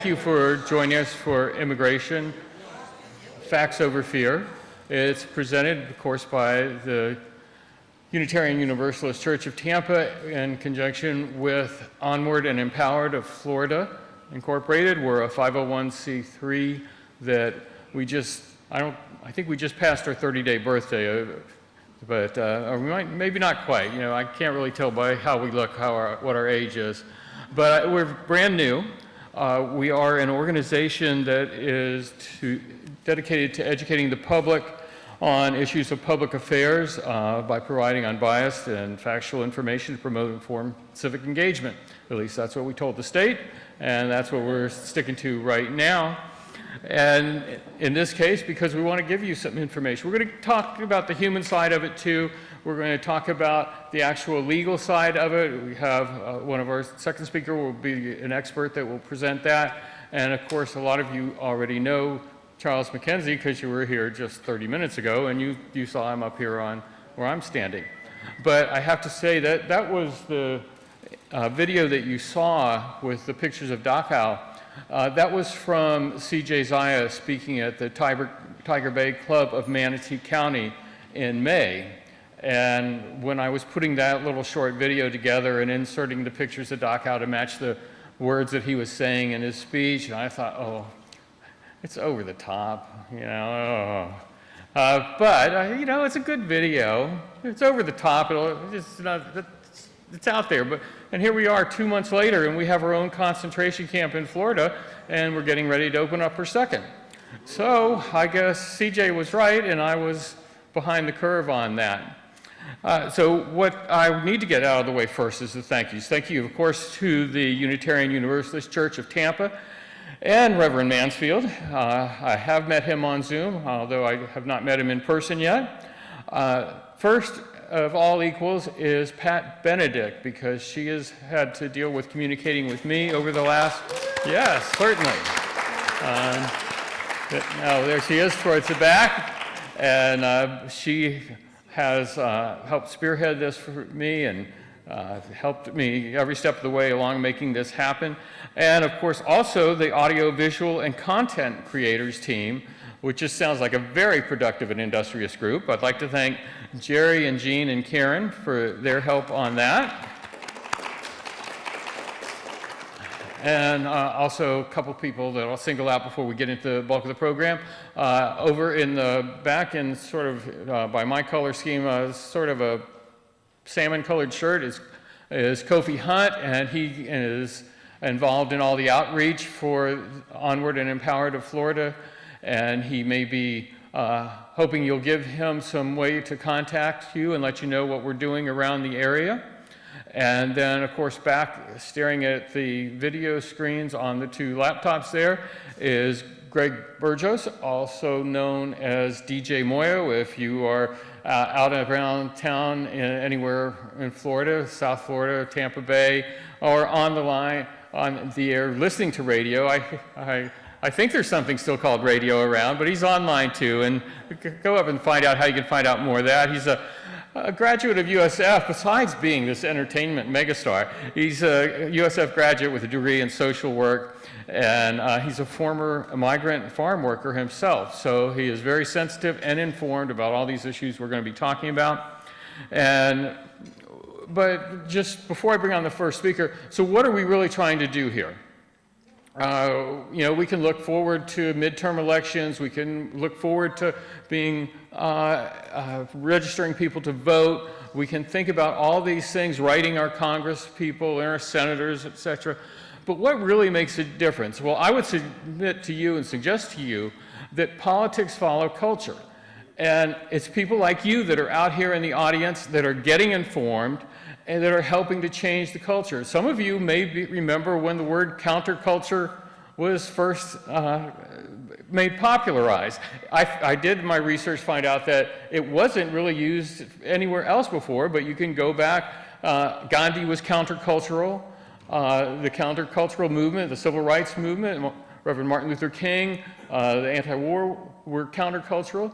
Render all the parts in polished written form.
Thank you for joining us for Immigration, Facts Over Fear. It's presented, of course, by the Unitarian Universalist Church of Tampa in conjunction with Onward and Empowered of Florida Incorporated. We're a 501c3 that I think we just passed our 30-day birthday, but or we might, maybe not quite. I can't really tell by how we look what our age is. But we're brand new. We are an organization that is dedicated to educating the public on issues of public affairs by providing unbiased and factual information to promote informed civic engagement. At least that's what we told the state, and that's what we're sticking to right now. And in this case, because we want to give you some information, we're going to talk about the human side of it too. We're going to talk about the actual legal side of it. We have one of our second speaker will be an expert that will present that. And of course, a lot of you already know Charles McKenzie because you were here just 30 minutes ago and you saw him up here on where I'm standing. But I have to say that that was the video that you saw with the pictures of Dachau. That was from C.J. Zaya speaking at the Tiger Bay Club of Manatee County in May. And when I was putting that little short video together and inserting the pictures of Dachau to match the words that he was saying in his speech, and I thought, oh, it's over the top, but it's a good video. It's over the top. It's out there. And here we are 2 months later, and we have our own concentration camp in Florida, and we're getting ready to open up our second. So I guess CJ was right, and I was behind the curve on that. So what I need to get out of the way first is the thank yous. Thank you, of course, to the Unitarian Universalist Church of Tampa and Reverend Mansfield. I have met him on Zoom, although I have not met him in person yet. First of all equals is Pat Benedict, because she has had to deal with communicating with me over the last, yes, certainly. Now there she is towards the back, and she has helped spearhead this for me and helped me every step of the way along making this happen. And of course also the audio, visual, and content creators team, which just sounds like a very productive and industrious group. I'd like to thank Jerry and Jean and Karen for their help on that. And also a couple people that I'll single out before we get into the bulk of the program. Over in the back, in sort of by my color scheme, sort of a salmon-colored shirt is Kofi Hunt, and he is involved in all the outreach for Onward and Empowered of Florida, and he may be hoping you'll give him some way to contact you and let you know what we're doing around the area. And then, of course, back staring at the video screens on the two laptops there is Greg Burgos, also known as DJ Moyo. If you are out and around town anywhere in Florida, South Florida, Tampa Bay, or on the line, on the air, listening to radio, I think there's something still called radio around, but he's online too, and go up and find out how you can find out more of that. He's a graduate of USF, besides being this entertainment megastar. He's a USF graduate with a degree in social work, and he's a former migrant farm worker himself. So he is very sensitive and informed about all these issues we're going to be talking about. But just before I bring on the first speaker, so what are we really trying to do here? We can look forward to midterm elections. We can look forward to being registering people to vote. We can think about all these things, writing our Congress people and our senators, etc. But what really makes a difference? Well, I would submit to you and suggest to you that politics follow culture. And it's people like you that are out here in the audience that are getting informed and that are helping to change the culture. Some of you may remember when the word counterculture was first made popularized. I did my research find out that it wasn't really used anywhere else before, but you can go back. Gandhi was countercultural. The countercultural movement, the civil rights movement, Reverend Martin Luther King, the anti-war were countercultural.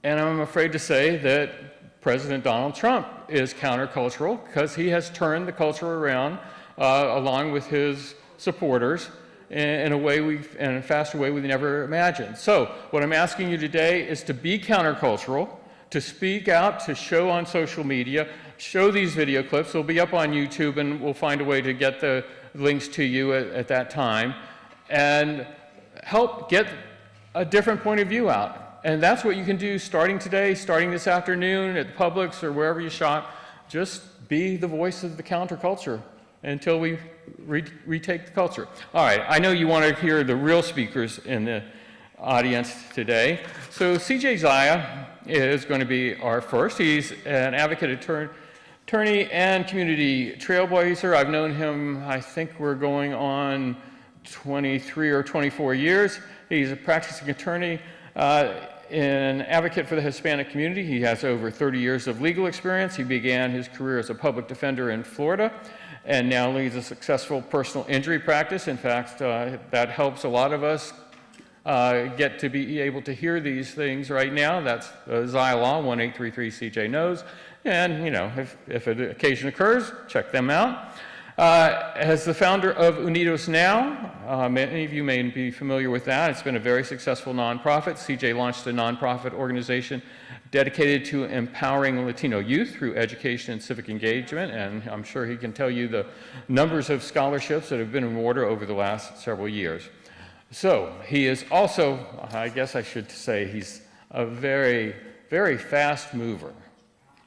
And I'm afraid to say that President Donald Trump is countercultural because he has turned the culture around along with his supporters in a faster way we never imagined. So what I'm asking you today is to be countercultural, to speak out, to show on social media, show these video clips. They'll be up on YouTube, and we'll find a way to get the links to you at that time, and help get a different point of view out. And that's what you can do starting today, starting this afternoon at Publix or wherever you shop. Just be the voice of the counterculture until we retake the culture. All right, I know you want to hear the real speakers in the audience today. So CJ Zaya is going to be our first. He's an advocate attorney and community trailblazer. I've known him, I think we're going on 23 or 24 years. He's a practicing attorney, an advocate for the Hispanic community. He has over 30 years of legal experience. He began his career as a public defender in Florida, and now leads a successful personal injury practice. In fact, that helps a lot of us get to be able to hear these things right now. That's Zaya Law, 1-833-CJ knows. And, you know, if an occasion occurs, check them out. As the founder of Unidos Now, many of you may be familiar with that. It's been a very successful nonprofit. CJ launched a nonprofit organization dedicated to empowering Latino youth through education and civic engagement, and I'm sure he can tell you the numbers of scholarships that have been awarded over the last several years. So he is also, I guess I should say, he's a very, very fast mover.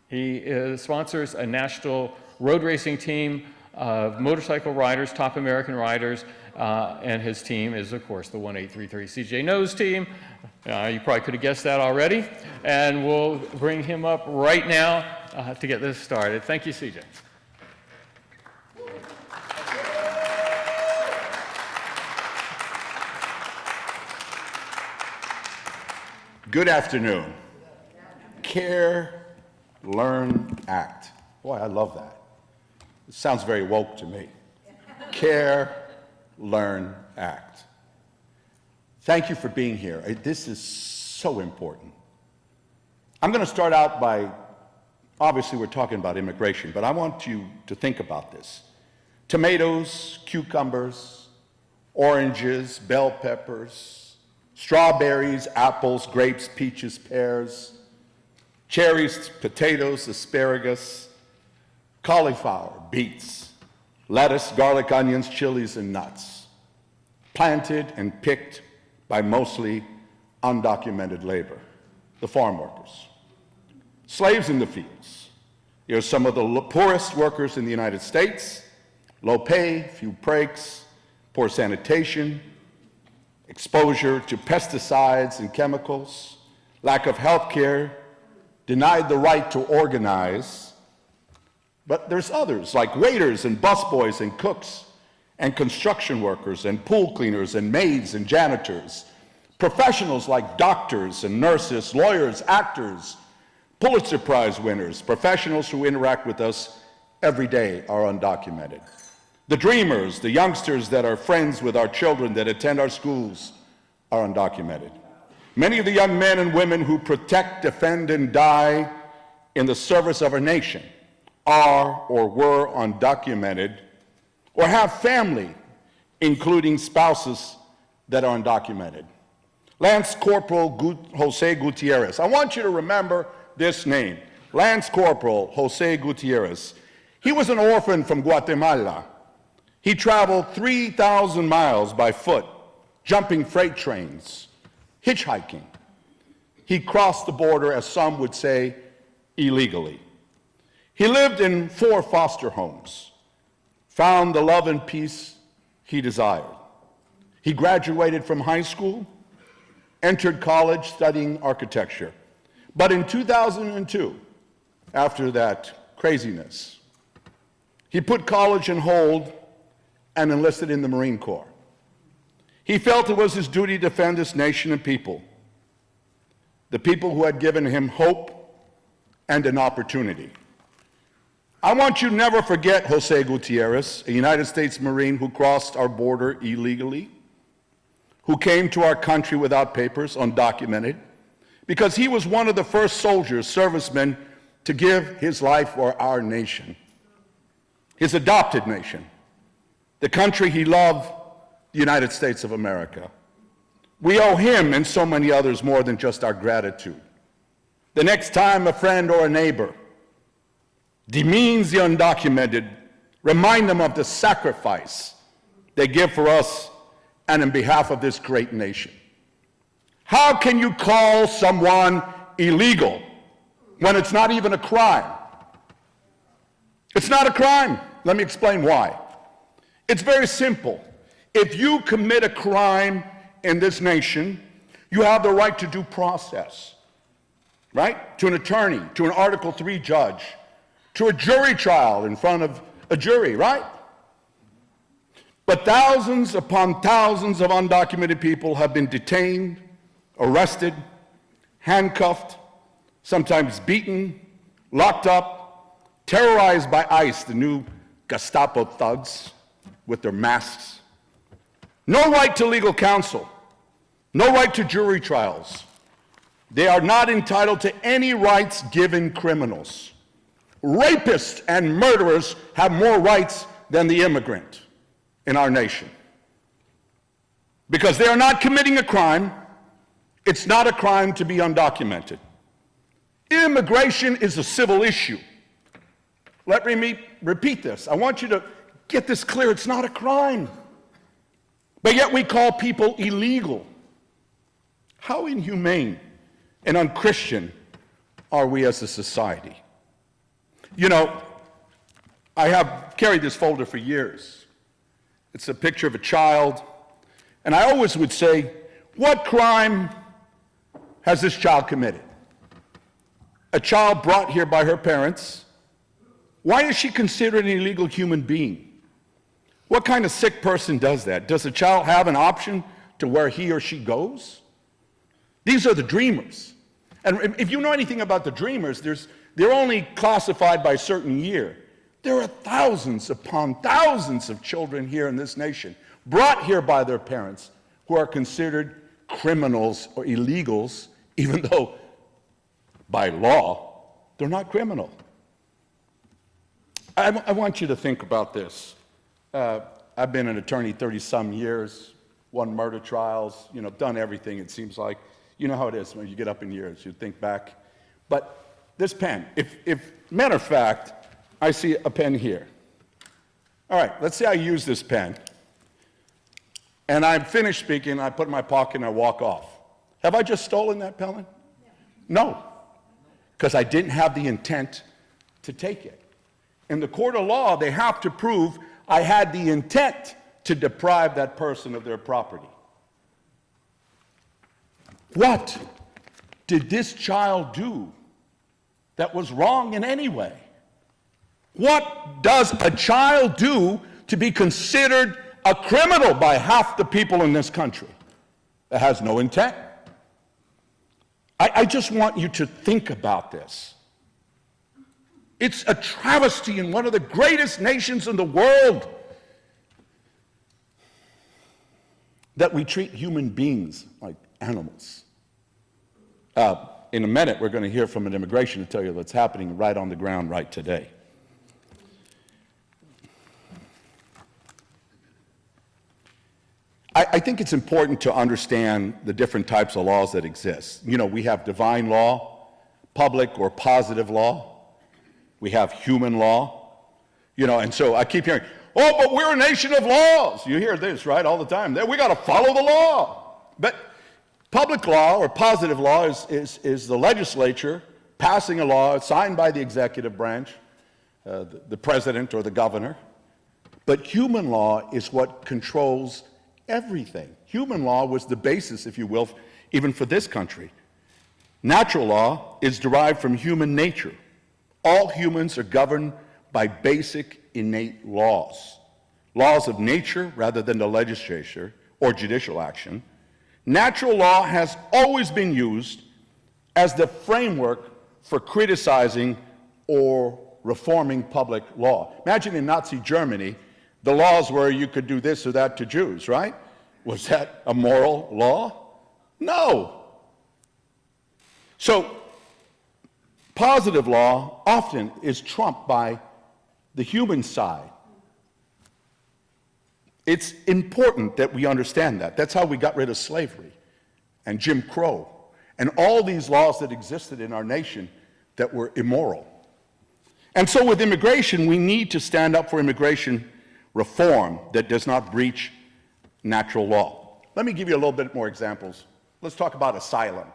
He sponsors a national road racing team of motorcycle riders, top American riders, and his team is, of course, the 1-833-CJ knows team. You probably could have guessed that already. And we'll bring him up right now to get this started. Thank you, CJ. Good afternoon. Care, learn, act. Boy, I love that. It sounds very woke to me. Care, learn, act. Thank you for being here. This is so important. I'm going to start out by, obviously we're talking about immigration, but I want you to think about this. Tomatoes, cucumbers, oranges, bell peppers, strawberries, apples, grapes, peaches, pears, cherries, potatoes, asparagus, cauliflower, beets, lettuce, garlic, onions, chilies, and nuts, planted and picked by mostly undocumented labor, the farm workers. Slaves in the fields. You're some of the poorest workers in the United States, low pay, few breaks, poor sanitation, exposure to pesticides and chemicals, lack of health care, denied the right to organize. But there's others, like waiters and busboys and cooks and construction workers and pool cleaners and maids and janitors, professionals like doctors and nurses, lawyers, actors, Pulitzer Prize winners, professionals who interact with us every day are undocumented. The dreamers, the youngsters that are friends with our children that attend our schools are undocumented. Many of the young men and women who protect, defend, and die in the service of our nation are or were undocumented or have family, including spouses that are undocumented. Lance Corporal Jose Gutierrez. I want you to remember this name, Lance Corporal Jose Gutierrez. He was an orphan from Guatemala. He traveled 3,000 miles by foot, jumping freight trains, hitchhiking. He crossed the border, as some would say, illegally. He lived in 4 foster homes, found the love and peace he desired. He graduated from high school, entered college studying architecture. But in 2002, after that craziness, he put college on hold and enlisted in the Marine Corps. He felt it was his duty to defend his nation and people, the people who had given him hope and an opportunity. I want you to never forget Jose Gutierrez, a United States Marine who crossed our border illegally, who came to our country without papers, undocumented, because he was one of the first soldiers, servicemen, to give his life for our nation, his adopted nation, the country he loved the United States of America. We owe him and so many others more than just our gratitude. The next time a friend or a neighbor demeans the undocumented, remind them of the sacrifice they give for us and in behalf of this great nation. How can you call someone illegal when it's not even a crime? It's not a crime. Let me explain why. It's very simple. If you commit a crime in this nation, you have the right to due process, right? To an attorney, to an Article 3 judge, to a jury trial in front of a jury, right? But thousands upon thousands of undocumented people have been detained, arrested, handcuffed, sometimes beaten, locked up, terrorized by ICE, the new Gestapo thugs with their masks. No right to legal counsel, no right to jury trials. They are not entitled to any rights given criminals. Rapists and murderers have more rights than the immigrant in our nation. Because they are not committing a crime, it's not a crime to be undocumented. Immigration is a civil issue. Let me repeat this. I want you to get this clear. It's not a crime. But yet we call people illegal. How inhumane and unchristian are we as a society? You know, I have carried this folder for years. It's a picture of a child, and I always would say, what crime has this child committed? A child brought here by her parents. Why is she considered an illegal human being? What kind of sick person does that? Does a child have an option to where he or she goes? These are the dreamers. And if you know anything about the dreamers, they're only classified by a certain year. There are thousands upon thousands of children here in this nation brought here by their parents who are considered criminals or illegals, even though by law they're not criminal. I want you to think about this. I've been an attorney 30-some years, won murder trials, done everything, it seems like. You know how it is when you get up in years, you think back. But this pen, if matter of fact, I see a pen here. All right, let's say I use this pen, and I'm finished speaking, I put it in my pocket and I walk off. Have I just stolen that pen? No, because I didn't have the intent to take it. In the court of law, they have to prove I had the intent to deprive that person of their property. What did this child do that was wrong in any way? What does a child do to be considered a criminal by half the people in this country? It has no intent. I just want you to think about this. It's a travesty in one of the greatest nations in the world that we treat human beings like animals. In a minute, we're going to hear from an immigration to tell you what's happening right on the ground right today. I think it's important to understand the different types of laws that exist. We have divine law, public or positive law. We have human law. And so I keep hearing, oh, but we're a nation of laws. You hear this, right, all the time. We got to follow the law. But public law or positive law is the legislature passing a law signed by the executive branch, the president or the governor. But human law is what controls everything. Human law was the basis, if you will, even for this country. Natural law is derived from human nature. All humans are governed by basic innate laws. Laws of nature rather than the legislature or judicial action. Natural law has always been used as the framework for criticizing or reforming public law. Imagine in Nazi Germany, the laws were you could do this or that to Jews, right? Was that a moral law? No. So, positive law often is trumped by the human side. It's important that we understand that. That's how we got rid of slavery and Jim Crow and all these laws that existed in our nation that were immoral. And so with immigration, we need to stand up for immigration reform that does not breach natural law. Let me give you a little bit more examples. Let's talk about asylum.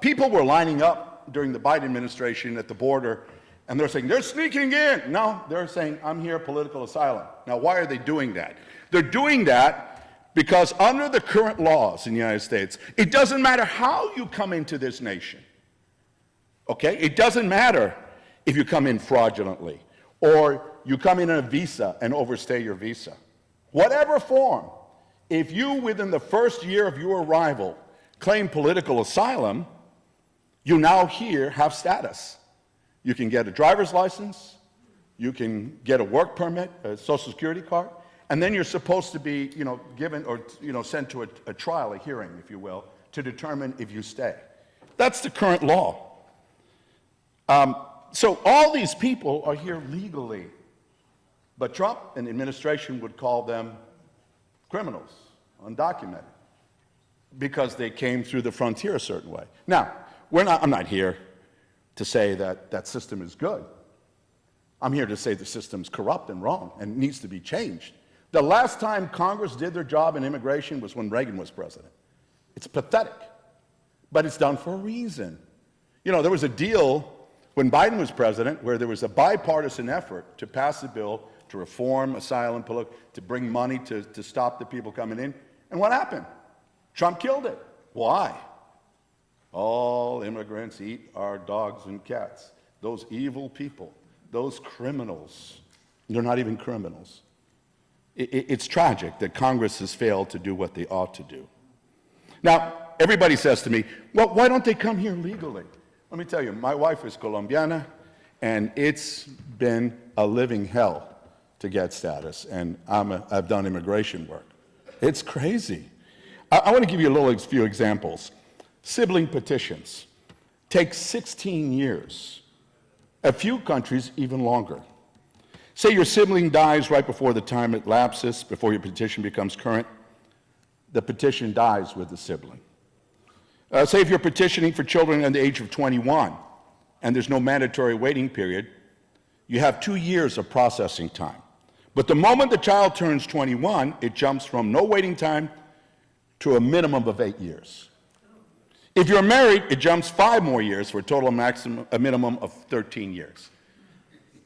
People were lining up during the Biden administration at the border, and they're saying, they're sneaking in. No, they're saying, I'm here, political asylum. Now, why are they doing that? They're doing that because under the current laws in the United States, it doesn't matter how you come into this nation. Okay? It doesn't matter if you come in fraudulently or you come in on a visa and overstay your visa. Whatever form, if you, within the first year of your arrival, claim political asylum, you now here have status. You can get a driver's license, you can get a work permit, a social security card, and then you're supposed to be, given or, sent to a trial, a hearing, if you will, to determine if you stay. That's the current law. So all these people are here legally, but Trump and the administration would call them criminals, undocumented, because they came through the frontier a certain way. Now, I'm not here to say that that system is good. I'm here to say the system's corrupt and wrong and needs to be changed. The last time Congress did their job in immigration was when Reagan was president. It's pathetic, but it's done for a reason. There was a deal when Biden was president where there was a bipartisan effort to pass a bill to reform asylum, to bring money to stop the people coming in. And what happened? Trump killed it. Why? All immigrants eat our dogs and cats. Those evil people, those criminals, they're not even criminals. It's tragic that Congress has failed to do what they ought to do. Now, everybody says to me, well, why don't they come here legally? Let me tell you, my wife is Colombiana, and it's been a living hell to get status, and I've done immigration work. It's crazy. I want to give you a few examples. Sibling petitions take 16 years. A few countries, even longer. Say your sibling dies right before the time it lapses, before your petition becomes current. The petition dies with the sibling. Say if you're petitioning for children under the age of 21 and there's no mandatory waiting period, you have 2 years of processing time. But the moment the child turns 21, it jumps from no waiting time to a minimum of 8 years. If you're married, it jumps 5 more years for a minimum of 13 years.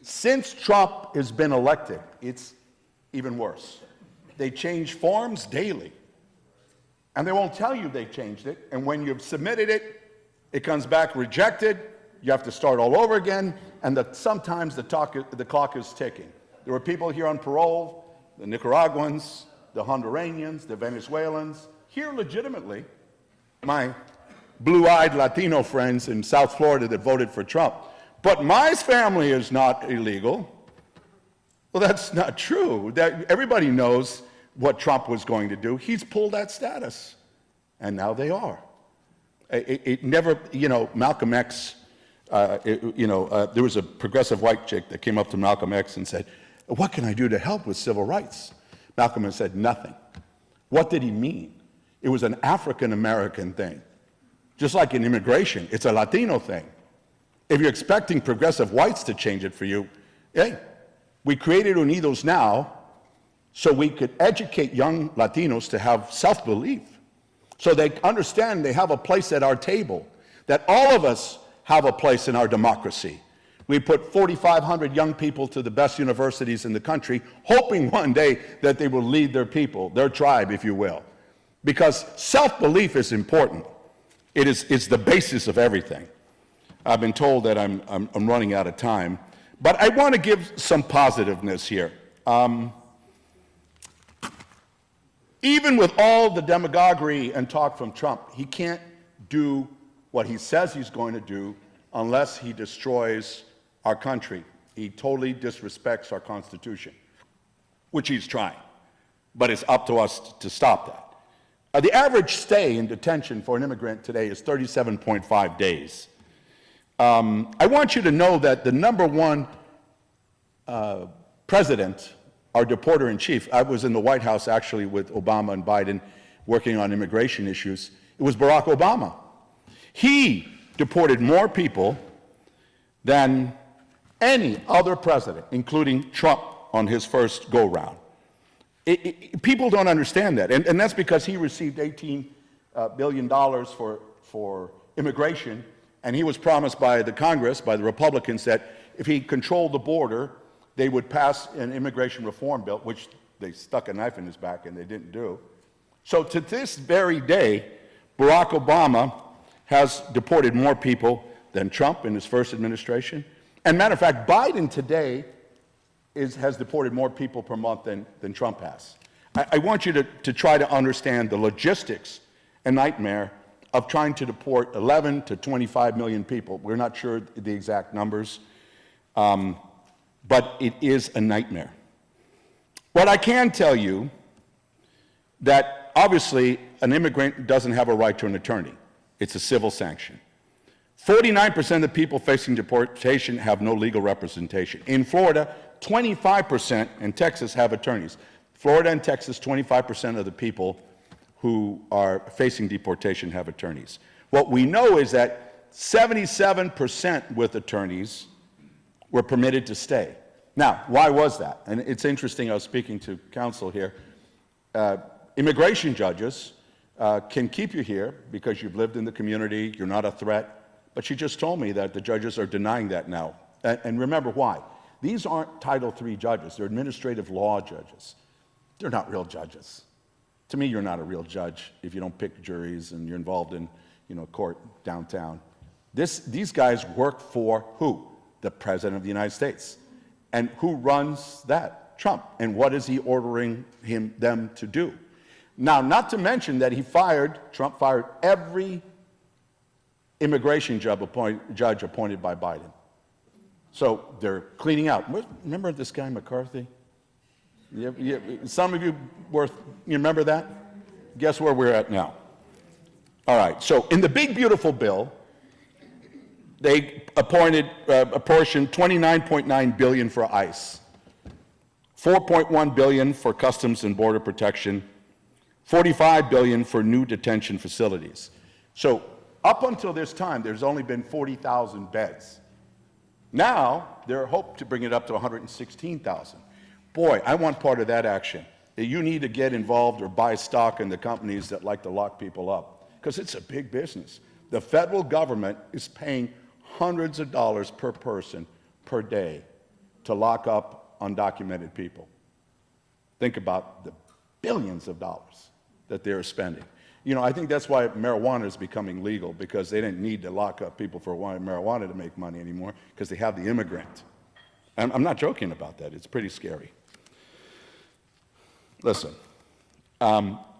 Since Trump has been elected, it's even worse. They change forms daily. And they won't tell you they changed it. And when you've submitted it, it comes back rejected. You have to start all over again. And sometimes the clock is ticking. There were people here on parole, the Nicaraguans, the Honduranians, the Venezuelans, here legitimately. My blue-eyed Latino friends in South Florida that voted for Trump. But my family is not illegal. Well, that's not true. Everybody knows what Trump was going to do. He's pulled that status, and now they are. It never, Malcolm X, there was a progressive white chick that came up to Malcolm X and said, what can I do to help with civil rights? Malcolm X said, nothing. What did he mean? It was an African-American thing. Just like in immigration, it's a Latino thing. If you're expecting progressive whites to change it for you, hey, we created Unidos Now so we could educate young Latinos to have self-belief, so they understand they have a place at our table, that all of us have a place in our democracy. We put 4,500 young people to the best universities in the country, hoping one day that they will lead their people, their tribe, if you will. Because self-belief is important. It's the basis of everything. I've been told that I'm running out of time, but I want to give some positiveness here. Even with all the demagoguery and talk from Trump, he can't do what he says he's going to do unless he destroys our country. He totally disrespects our Constitution, which he's trying. But it's up to us to stop that. The average stay in detention for an immigrant today is 37.5 days. I want you to know that the number one president our deporter-in-chief, I was in the White House actually with Obama and Biden working on immigration issues. It was Barack Obama. He deported more people than any other president, including Trump on his first go-round. People don't understand that, and that's because he received $18 billion for immigration, and he was promised by the Congress, by the Republicans, that if he controlled the border, they would pass an immigration reform bill, which they stuck a knife in his back and they didn't do. So to this very day, Barack Obama has deported more people than Trump in his first administration. And matter of fact, Biden today has deported more people per month than Trump has. I want you to try to understand the logistics and nightmare of trying to deport 11 to 25 million people. We're not sure the exact numbers, but it is a nightmare. What I can tell you, that obviously an immigrant doesn't have a right to an attorney. It's a civil sanction. 49% of the people facing deportation have no legal representation. In Florida, 25%, and Texas have attorneys. Florida and Texas, 25% of the people who are facing deportation have attorneys. What we know is that 77% with attorneys were permitted to stay. Now, why was that? And it's interesting, I was speaking to counsel here. Immigration judges can keep you here because you've lived in the community, you're not a threat, but she just told me that the judges are denying that now. And remember why. These aren't Title III judges, they're administrative law judges. They're not real judges. To me, you're not a real judge if you don't pick juries and you're involved in, court downtown. These guys work for who? The President of the United States. And who runs that? Trump. And what is he ordering them to do? Now, not to mention that Trump fired every immigration judge appointed by Biden. So they're cleaning out. Remember this guy McCarthy? Some of you remember that? Guess where we're at now? All right, so in the big beautiful bill, they apportioned $29.9 billion for ICE, $4.1 billion for Customs and Border Protection, $45 billion for new detention facilities. So up until this time, there's only been 40,000 beds. Now, they're hoped to bring it up to 116,000. Boy, I want part of that action. You need to get involved or buy stock in the companies that like to lock people up, because it's a big business. The federal government is paying hundreds of dollars per person per day to lock up undocumented people. Think about the billions of dollars that they're spending. I think that's why marijuana is becoming legal, because they didn't need to lock up people for marijuana to make money anymore, because they have the immigrant. And I'm not joking about that. It's pretty scary. Listen,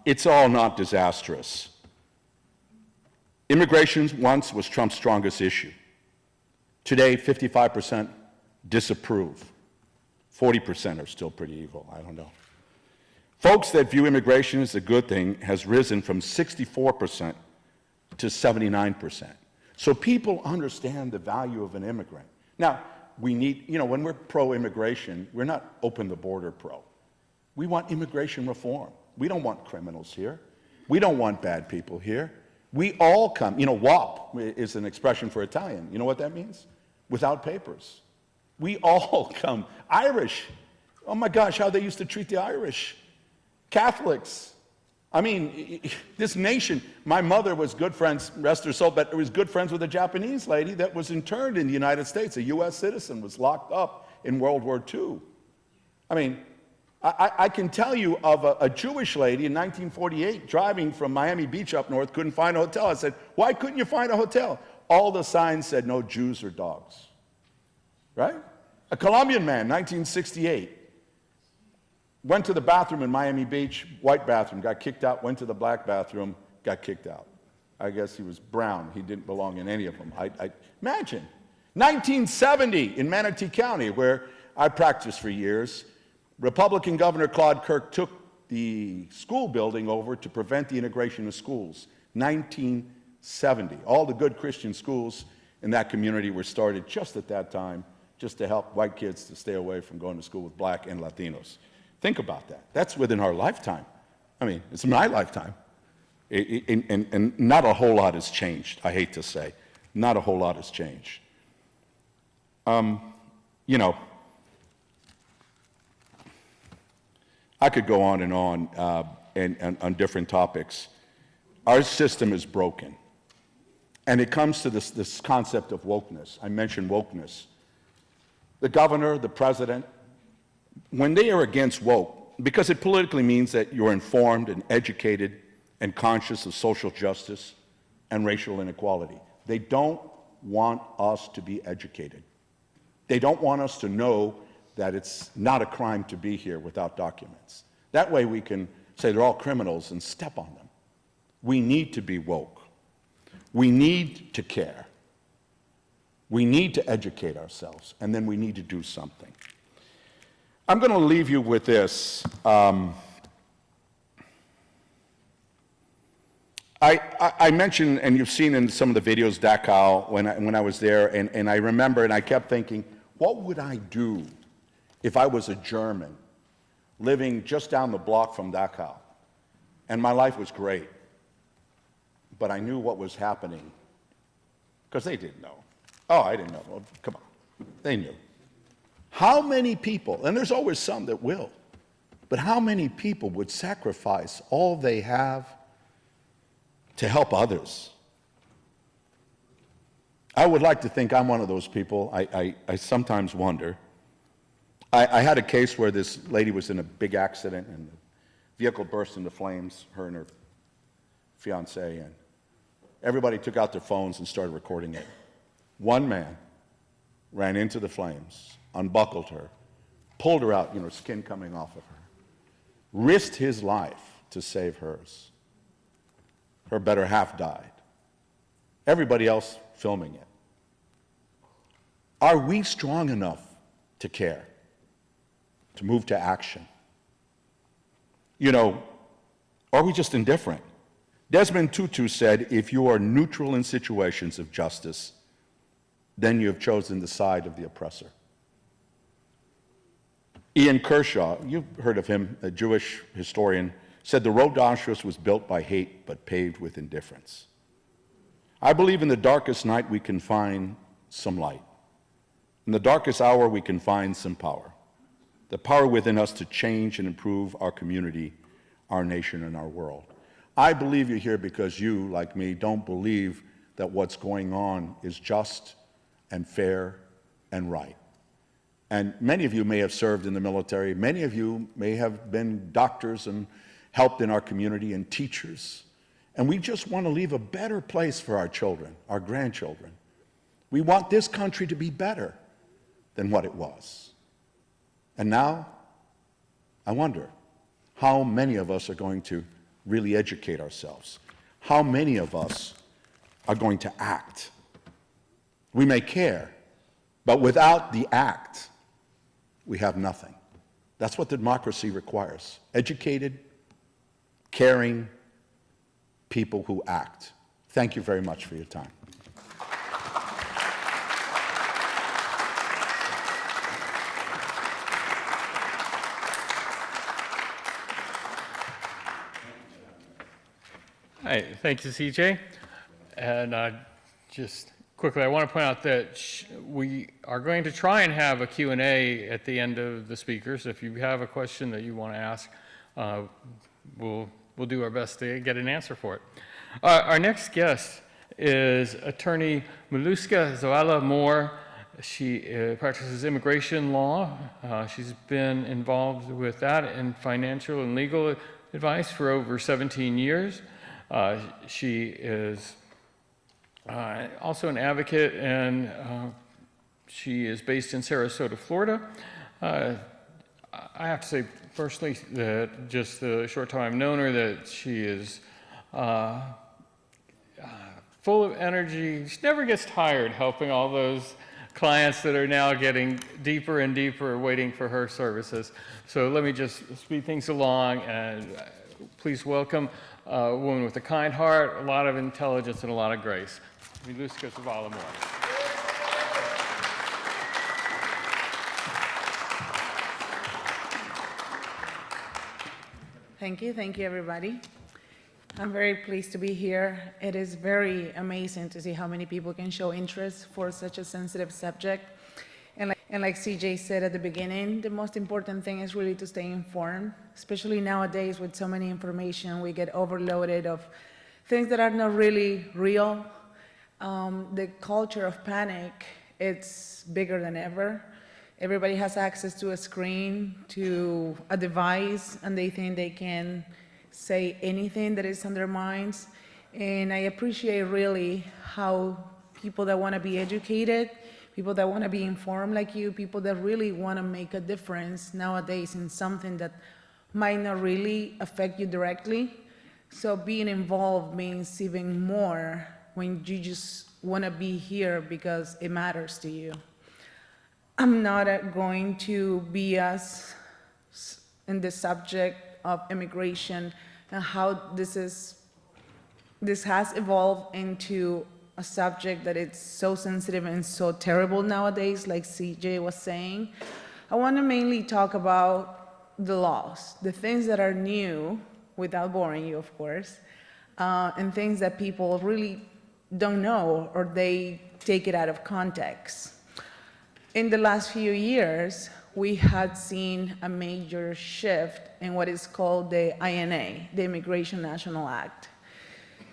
it's all not disastrous. Immigration once was Trump's strongest issue. Today, 55% disapprove. 40% are still pretty evil. I don't know. Folks that view immigration as a good thing has risen from 64% to 79%. So people understand the value of an immigrant. Now, we need, when we're pro-immigration, we're not open the border pro. We want immigration reform. We don't want criminals here. We don't want bad people here. We all come, WAP is an expression for Italian. You know what that means? Without papers. We all come. Irish. Oh my gosh, how they used to treat the Irish. Catholics. I mean, this nation, my mother was good friends, rest her soul, but was good friends with a Japanese lady that was interned in the United States. A U.S. citizen was locked up in World War II. I mean, I can tell you of a Jewish lady in 1948 driving from Miami Beach up north, couldn't find a hotel. I said, why couldn't you find a hotel? All the signs said no Jews or dogs, right? A Colombian man, 1968, went to the bathroom in Miami Beach, white bathroom, got kicked out, went to the black bathroom, got kicked out. I guess he was brown. He didn't belong in any of them. Imagine. 1970 in Manatee County, where I practiced for years, Republican Governor Claude Kirk took the school building over to prevent the integration of schools. 1970. All the good Christian schools in that community were started just at that time, just to help white kids to stay away from going to school with black and Latinos. Think about that. That's within our lifetime. I mean, it's my lifetime. And not a whole lot has changed, I hate to say. Not a whole lot has changed. You know, I could go on and on different topics. Our system is broken. And it comes to this concept of wokeness. I mentioned wokeness. The governor, the president, when they are against woke, because it politically means that you're informed and educated and conscious of social justice and racial inequality. They don't want us to be educated. They don't want us to know that it's not a crime to be here without documents. That way we can say they're all criminals and step on them. We need to be woke. We need to care. We need to educate ourselves, and then we need to do something. I'm going to leave you with this. I mentioned, and you've seen in some of the videos, Dachau, when I was there, and I remember, and I kept thinking, what would I do if I was a German living just down the block from Dachau? And my life was great, but I knew what was happening, because they didn't know. Oh, I didn't know. Well, come on. They knew. How many people, and there's always some that will, but how many people would sacrifice all they have to help others? I would like to think I'm one of those people. I sometimes wonder. I had a case where this lady was in a big accident and the vehicle burst into flames, her and her fiance, and everybody took out their phones and started recording it. One man ran into the flames, unbuckled her, pulled her out, skin coming off of her, risked his life to save hers. Her better half died. Everybody else filming it. Are we strong enough to care, to move to action? Are we just indifferent? Desmond Tutu said, if you are neutral in situations of justice, then you have chosen the side of the oppressor. Ian Kershaw, you've heard of him, a Jewish historian, said the road to Auschwitz was built by hate but paved with indifference. I believe in the darkest night we can find some light. In the darkest hour we can find some power. The power within us to change and improve our community, our nation, and our world. I believe you're here because you, like me, don't believe that what's going on is just and fair and right. And many of you may have served in the military. Many of you may have been doctors and helped in our community and teachers. And we just want to leave a better place for our children, our grandchildren. We want this country to be better than what it was. And now, I wonder how many of us are going to really educate ourselves. How many of us are going to act? We may care, but without the act, we have nothing. That's what democracy requires. Educated, caring people who act. Thank you very much for your time. Hi, thank you, CJ. And just quickly, I want to point out that we are going to try and have a Q&A at the end of the speakers. If you have a question that you want to ask, we'll do our best to get an answer for it. Our next guest is attorney Miluska Zoala Moore. She practices immigration law. She's been involved with that and financial and legal advice for over 17 years. She is also an advocate, and she is based in Sarasota, Florida. I have to say personally that just the short time I've known her, that she is full of energy. She never gets tired helping all those clients that are now getting deeper and deeper waiting for her services. So let me just speed things along, and please welcome a woman with a kind heart, a lot of intelligence, and a lot of grace. Miluska Zoala Moore. Thank you, everybody. I'm very pleased to be here. It is very amazing to see how many people can show interest for such a sensitive subject. And like CJ said at the beginning, the most important thing is really to stay informed, especially nowadays with so many information. We get overloaded of things that are not really real. The culture of panic, it's bigger than ever. Everybody has access to a screen, to a device, and they think they can say anything that is on their minds. And I appreciate really how people that want to be educated, people that want to be informed like you, people that really want to make a difference nowadays in something that might not really affect you directly. So being involved means even more when you just want to be here because it matters to you. I'm not going to be as in the subject of immigration and how this has evolved into a subject that it's so sensitive and so terrible nowadays, like CJ was saying. I want to mainly talk about the laws, the things that are new, without boring you, of course, and things that people really don't know or they take it out of context. In the last few years, we had seen a major shift in what is called the INA, the Immigration National Act.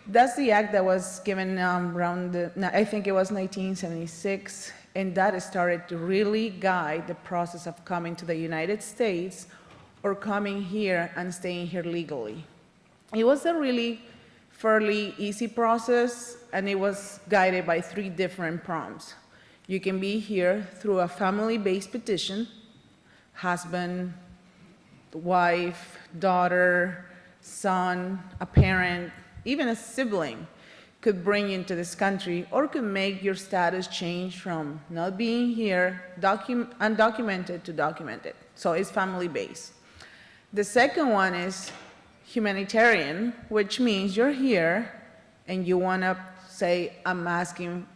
That's the act that was given around, I think it was 1976, and that started to really guide the process of coming to the United States or coming here and staying here legally. It was a really fairly easy process, and it was guided by 3 different prompts. You can be here through a family-based petition, husband, wife, daughter, son, a parent, even a sibling could bring you into this country or could make your status change from not being here, undocumented to documented. So it's family-based. The second one is humanitarian, which means you're here and you want to say, I'm asking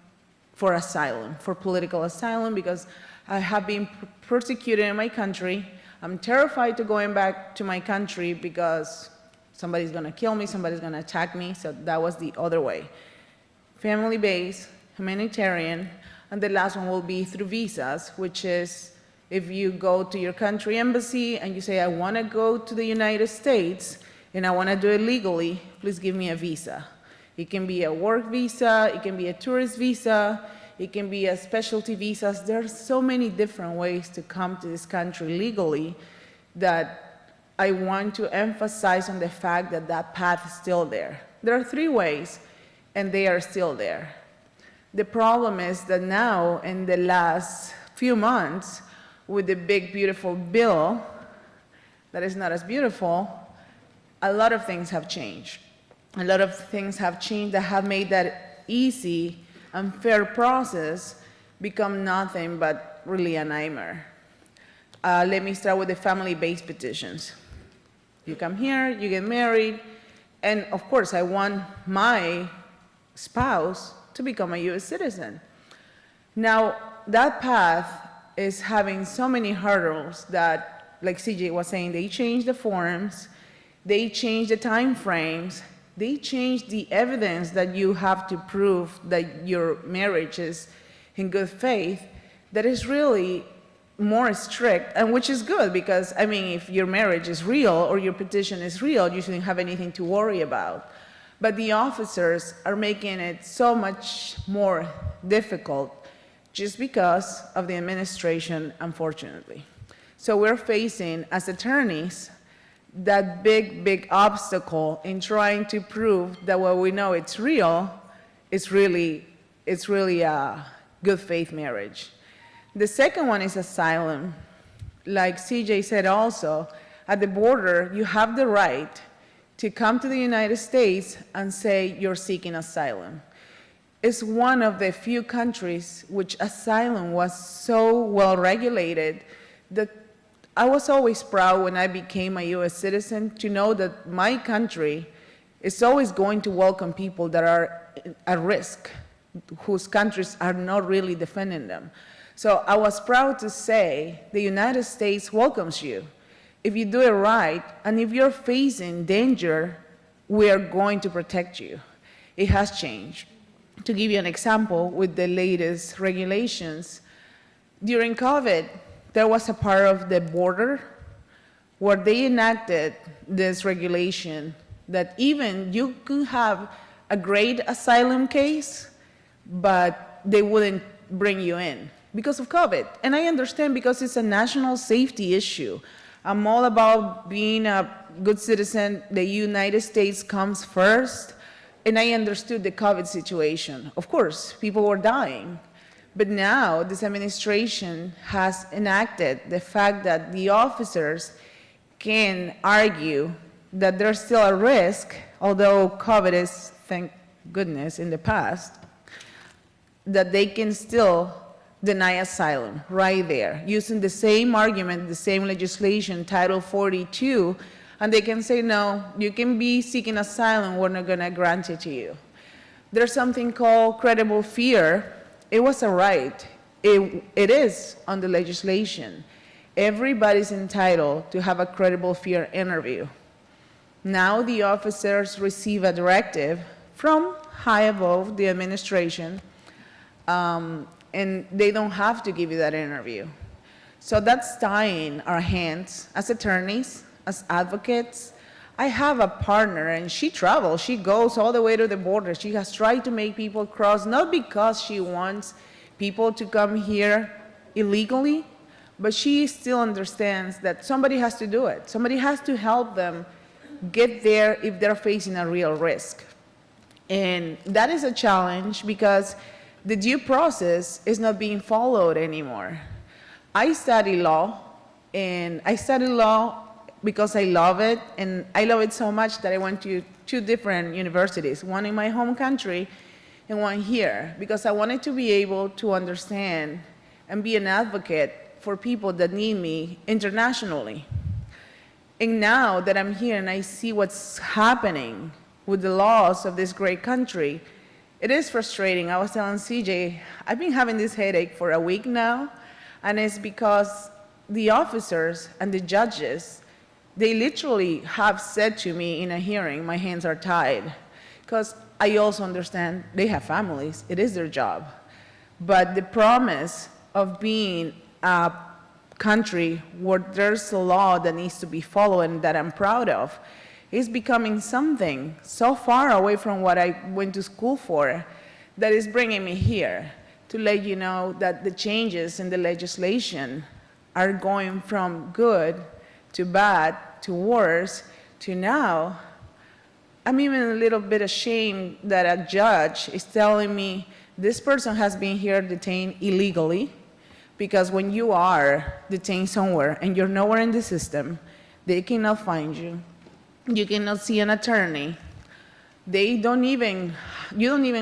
for asylum, for political asylum, because I have been persecuted in my country. I'm terrified to going back to my country because somebody's going to kill me, somebody's going to attack me. So that was the other way. Family-based, humanitarian, and the last one will be through visas, which is if you go to your country embassy and you say, I want to go to the United States and I want to do it legally, please give me a visa. It can be a work visa, it can be a tourist visa, it can be a specialty visas. There are so many different ways to come to this country legally that I want to emphasize on the fact that that path is still there. There are 3 ways, and they are still there. The problem is that now, in the last few months, with the big, beautiful bill that is not as beautiful, a lot of things have changed. A lot of things have changed that have made that easy and fair process become nothing but really a nightmare. Let me start with the family-based petitions. You come here, you get married, and of course I want my spouse to become a US citizen. Now, that path is having so many hurdles that, like CJ was saying, they change the forms, they change the time frames, they change the evidence that you have to prove that your marriage is in good faith, that is really more strict, and which is good because, I mean, if your marriage is real or your petition is real, you shouldn't have anything to worry about. But the officers are making it so much more difficult just because of the administration, unfortunately. So we're facing, as attorneys, that big, big obstacle in trying to prove that what we know it's real, it's really a good faith marriage. The second one is asylum. Like CJ said also, at the border, you have the right to come to the United States and say you're seeking asylum. It's one of the few countries which asylum was so well regulated that I was always proud when I became a US citizen to know that my country is always going to welcome people that are at risk, whose countries are not really defending them. So I was proud to say the United States welcomes you. if you do it right, and if you're facing danger, we are going to protect you. It has changed. To give you an example, with the latest regulations, during COVID, there was a part of the border where they enacted this regulation that even you could have a great asylum case, but they wouldn't bring you in because of COVID. And I understand, because it's a national safety issue. I'm all about being a good citizen. The United States comes first. And I understood the COVID situation. Of course, people were dying. But now this administration has enacted the fact that the officers can argue that there's still a risk, although COVID is, thank goodness, in the past, that they can still deny asylum right there, using the same argument, the same legislation, Title 42, and they can say, no, you can be seeking asylum, we're not gonna grant it to you. There's something called credible fear. It was a right. It is on the legislation. Everybody's entitled to have a credible fear interview. Now the officers receive a directive from high above the administration, and they don't have to give you that interview. So that's tying our hands as attorneys, as advocates. I have a partner, and she travels. She goes all the way to the border. She has tried to make people cross, not because she wants people to come here illegally, but she still understands that somebody has to do it. Somebody has to help them get there if they're facing a real risk. And that is a challenge because the due process is not being followed anymore. I study law, and I study law because I love it, and I love it so much that I went to 2 different universities, one in my home country and one here, because I wanted to be able to understand and be an advocate for people that need me internationally. And now that I'm here and I see what's happening with the laws of this great country, it is frustrating. I was telling CJ, I've been having this headache for a week now, and it's because the officers and the judges, they literally have said to me in a hearing, my hands are tied, because I also understand they have families. It is their job. But the promise of being a country where there's a law that needs to be followed and that I'm proud of is becoming something so far away from what I went to school for that is bringing me here to let you know that the changes in the legislation are going from good to bad to worse to now. I'm even a little bit ashamed that a judge is telling me this person has been here detained illegally, because when you are detained somewhere and you're nowhere in the system, they cannot find you. You cannot see an attorney. You don't even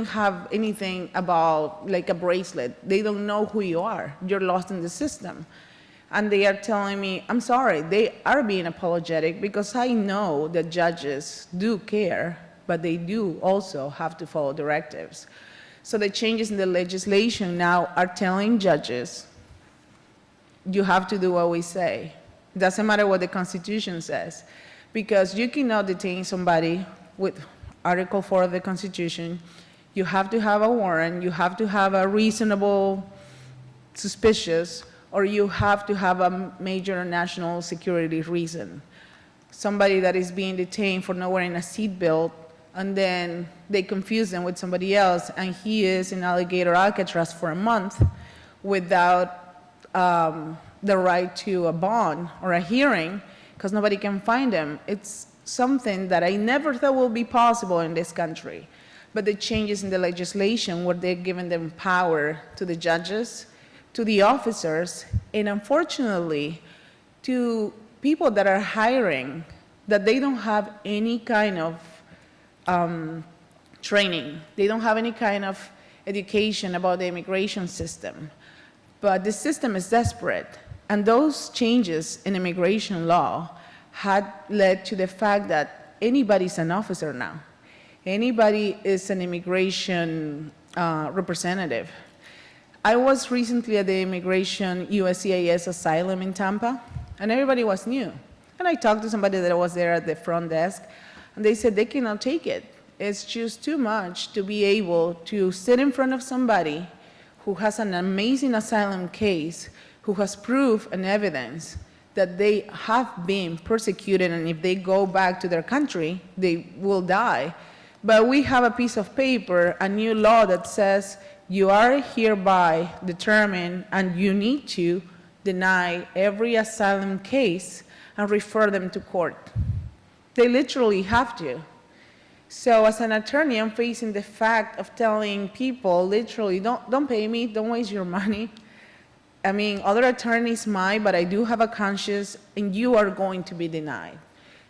have anything about like a bracelet. They don't know who you are. You're lost in the system. And they are telling me, I'm sorry, they are being apologetic because I know that judges do care, but they do also have to follow directives. So the changes in the legislation now are telling judges, you have to do what we say. It doesn't matter what the Constitution says, because you cannot detain somebody with Article 4 of the Constitution. You have to have a warrant, you have to have a reasonable suspicious, or you have to have a major national security reason. Somebody that is being detained for not wearing a seatbelt, and then they confuse them with somebody else, and he is in Alligator Alcatraz for a month without the right to a bond or a hearing, because nobody can find him. It's something that I never thought would be possible in this country. But the changes in the legislation where they're giving them power to the judges, to the officers, and unfortunately to people that are hiring, that they don't have any kind of training. They don't have any kind of education about the immigration system. But the system is desperate. And those changes in immigration law had led to the fact that anybody's an officer now. Anybody is an immigration representative. I was recently at the immigration USCIS asylum in Tampa, and everybody was new. And I talked to somebody that was there at the front desk, and they said they cannot take it. It's just too much to be able to sit in front of somebody who has an amazing asylum case, who has proof and evidence that they have been persecuted, and if they go back to their country, they will die. But we have a piece of paper, a new law that says you are hereby determined and you need to deny every asylum case and refer them to court. They literally have to. So as an attorney, I'm facing the fact of telling people literally, don't pay me, don't waste your money. I mean, other attorneys might, but I do have a conscience, and you are going to be denied.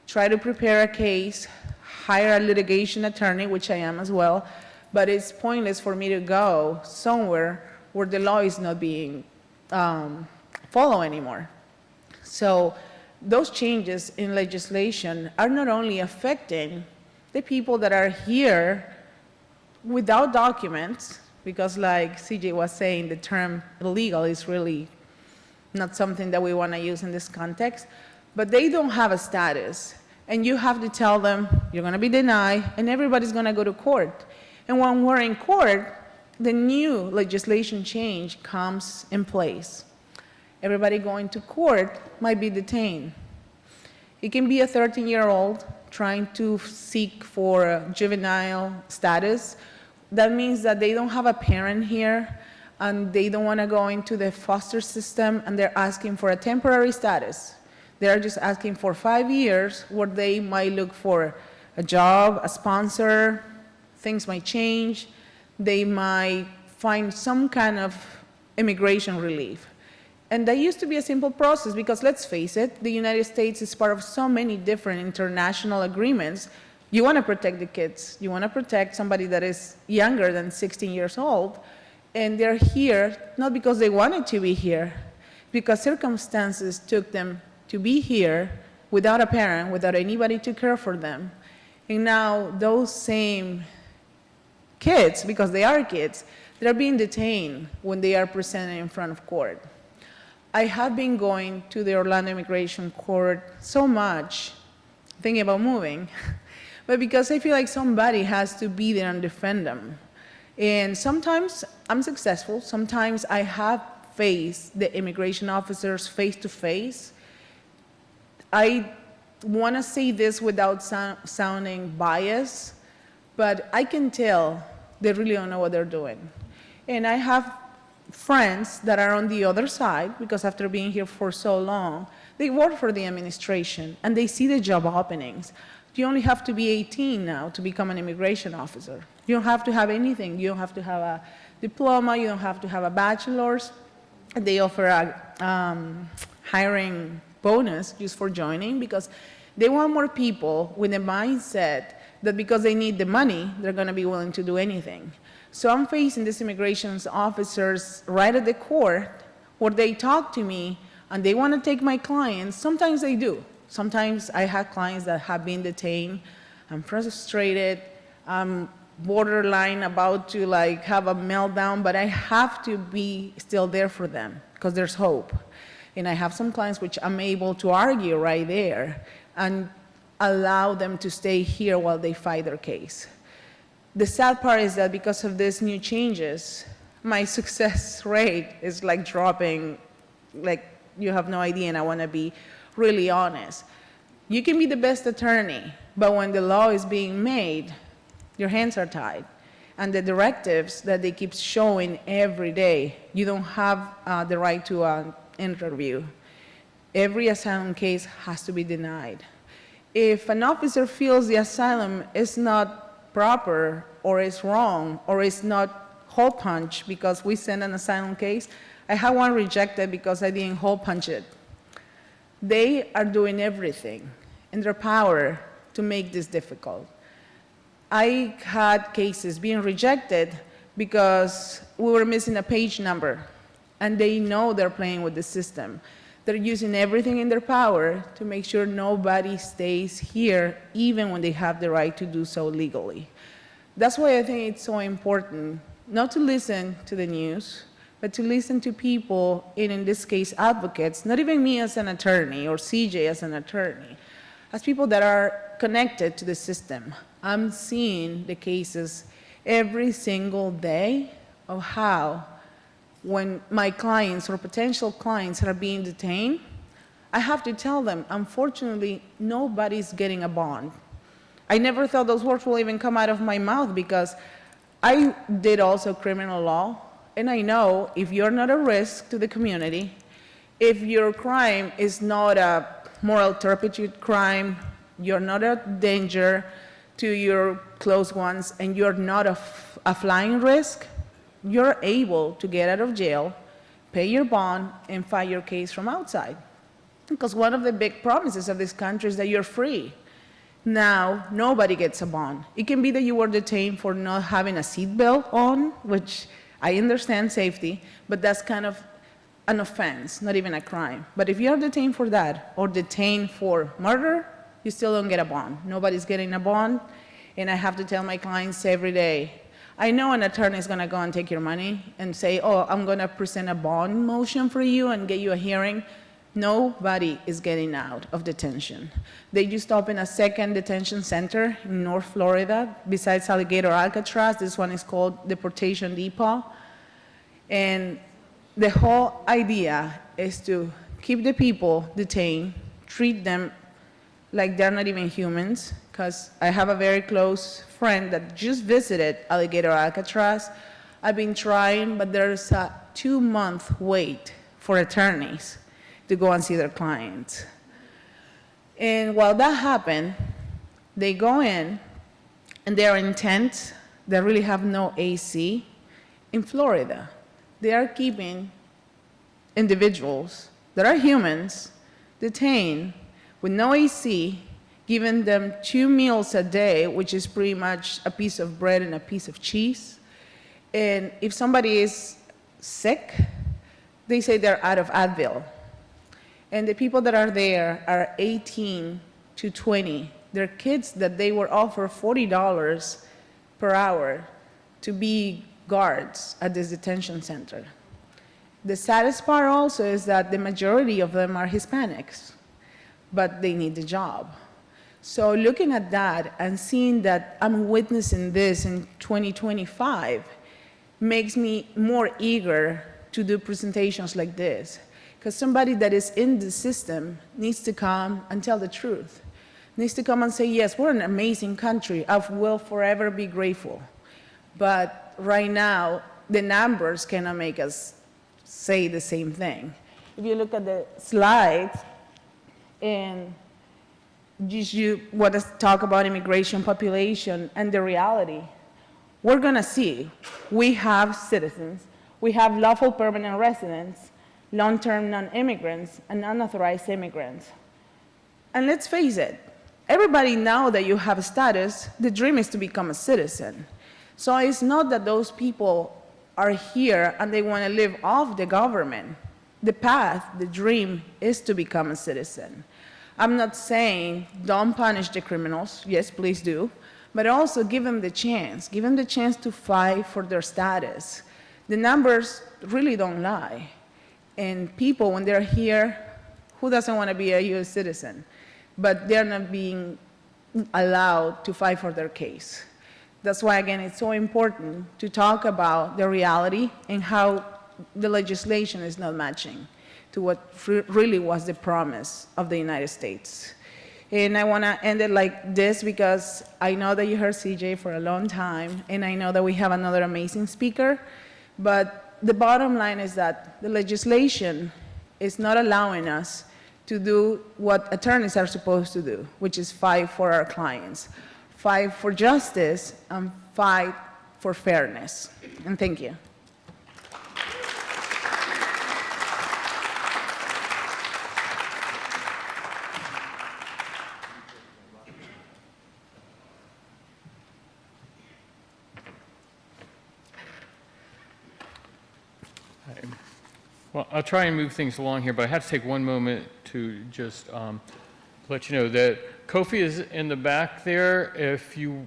Try to prepare a case, hire a litigation attorney, which I am as well, but it's pointless for me to go somewhere where the law is not being followed anymore. So those changes in legislation are not only affecting the people that are here without documents, because like CJ was saying, the term illegal is really not something that we want to use in this context, but they don't have a status. And you have to tell them you're going to be denied, and everybody's going to go to court. And when we're in court, the new legislation change comes in place. Everybody going to court might be detained. It can be a 13-year-old trying to seek for a juvenile status. That means that they don't have a parent here, and they don't want to go into the foster system, and they're asking for a temporary status. They're just asking for 5 years where they might look for a job, a sponsor, things might change. They might find some kind of immigration relief. And that used to be a simple process because, let's face it, the United States is part of so many different international agreements. You want to protect the kids. You want to protect somebody that is younger than 16 years old. And they're here not because they wanted to be here, because circumstances took them to be here without a parent, without anybody to care for them. And now those same kids, because they are kids, they're being detained when they are presented in front of court. I have been going to the Orlando Immigration Court so much, thinking about moving, but because I feel like somebody has to be there and defend them. And sometimes I'm successful. Sometimes I have faced the immigration officers face to face. I want to say this without sounding biased, but I can tell they really don't know what they're doing. And I have friends that are on the other side, because after being here for so long, they work for the administration and they see the job openings. You only have to be 18 now to become an immigration officer. You don't have to have anything. You don't have to have a diploma. You don't have to have a bachelor's. They offer a hiring bonus just for joining, because they want more people with the mindset that because they need the money, they're going to be willing to do anything. So I'm facing these immigration officers right at the court where they talk to me and they want to take my clients. Sometimes they do. Sometimes I have clients that have been detained. I'm frustrated. I'm borderline about to have a meltdown, but I have to be still there for them because there's hope. And I have some clients which I'm able to argue right there and allow them to stay here while they fight their case. The sad part is that because of these new changes, my success rate is dropping, you have no idea, and I want to be really honest. You can be the best attorney, but when the law is being made, your hands are tied. And the directives that they keep showing every day, you don't have the right to an interview. Every asylum case has to be denied. If an officer feels the asylum is not proper or is wrong or is not hole punch because we send an asylum case, I had one rejected because I didn't hole punch it. They are doing everything in their power to make this difficult. I had cases being rejected because we were missing a page number, and they know they're playing with the system. They're using everything in their power to make sure nobody stays here, even when they have the right to do so legally. That's why I think it's so important not to listen to the news, but to listen to people, and in this case, advocates, not even me as an attorney or CJ as an attorney, as people that are connected to the system. I'm seeing the cases every single day of how, when my clients or potential clients are being detained, I have to tell them, unfortunately, nobody's getting a bond. I never thought those words will even come out of my mouth because I did also criminal law, and I know if you're not a risk to the community, if your crime is not a moral turpitude crime, you're not a danger to your close ones, and you're not a flying risk, you're able to get out of jail, pay your bond, and file your case from outside. Because one of the big promises of this country is that you're free. Now, nobody gets a bond. It can be that you were detained for not having a seatbelt on, which I understand safety, but that's kind of an offense, not even a crime. But if you're detained for that, or detained for murder, you still don't get a bond. Nobody's getting a bond, and I have to tell my clients every day, I know an attorney is gonna go and take your money and say, oh, I'm gonna present a bond motion for you and get you a hearing. Nobody is getting out of detention. They just opened a second detention center in North Florida besides Alligator Alcatraz. This one is called Deportation Depot. And the whole idea is to keep the people detained, treat them like they're not even humans, because I have a very close friend that just visited Alligator Alcatraz. I've been trying, but there's a 2-month wait for attorneys to go and see their clients. And while that happened, they go in, and they're in tents that really have no AC in Florida. They are keeping individuals that are humans detained with no AC, giving them 2 meals a day, which is pretty much a piece of bread and a piece of cheese. And if somebody is sick, they say they're out of Advil. And the people that are there are 18 to 20. They're kids that they were offered $40 per hour to be guards at this detention center. The saddest part also is that the majority of them are Hispanics, but they need the job. So looking at that and seeing that I'm witnessing this in 2025 makes me more eager to do presentations like this. Because somebody that is in the system needs to come and tell the truth, needs to come and say, yes, we're an amazing country. I will forever be grateful. But right now, the numbers cannot make us say the same thing. If you look at the slides, and you want to talk about immigration population and the reality, we're going to see we have citizens, we have lawful permanent residents, long-term non-immigrants, and unauthorized immigrants. And let's face it, everybody now that you have a status, the dream is to become a citizen. So it's not that those people are here and they want to live off the government. The path, the dream, is to become a citizen. I'm not saying don't punish the criminals, yes, please do, but also give them the chance to fight for their status. The numbers really don't lie. And people, when they're here, who doesn't want to be a US citizen? But they're not being allowed to fight for their case. That's why, again, it's so important to talk about the reality and how the legislation is not matching to what really was the promise of the United States. And I want to end it like this because I know that you heard CJ for a long time, and I know that we have another amazing speaker, but the bottom line is that the legislation is not allowing us to do what attorneys are supposed to do, which is fight for our clients, fight for justice, and fight for fairness. And thank you. Well, I'll try and move things along here, but I have to take one moment to just let you know that Kofi is in the back there. If you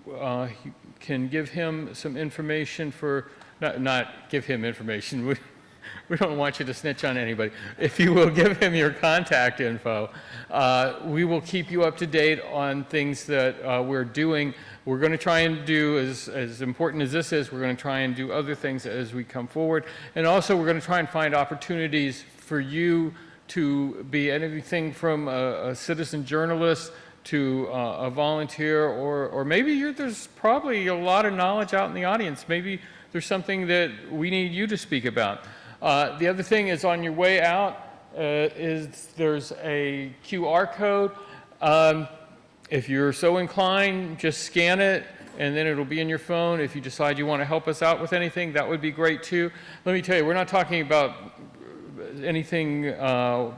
can give him some information for, not give him information, we don't want you to snitch on anybody. If you will give him your contact info, we will keep you up to date on things that we're doing. We're going to try and do, as important as this is, we're going to try and do other things as we come forward. And also, we're going to try and find opportunities for you to be anything from a citizen journalist to a volunteer, or maybe there's probably a lot of knowledge out in the audience. Maybe there's something that we need you to speak about. The other thing is, on your way out, there's a QR code. If you're so inclined, just scan it, and then it'll be in your phone. If you decide you want to help us out with anything, that would be great too. Let me tell you, we're not talking about anything over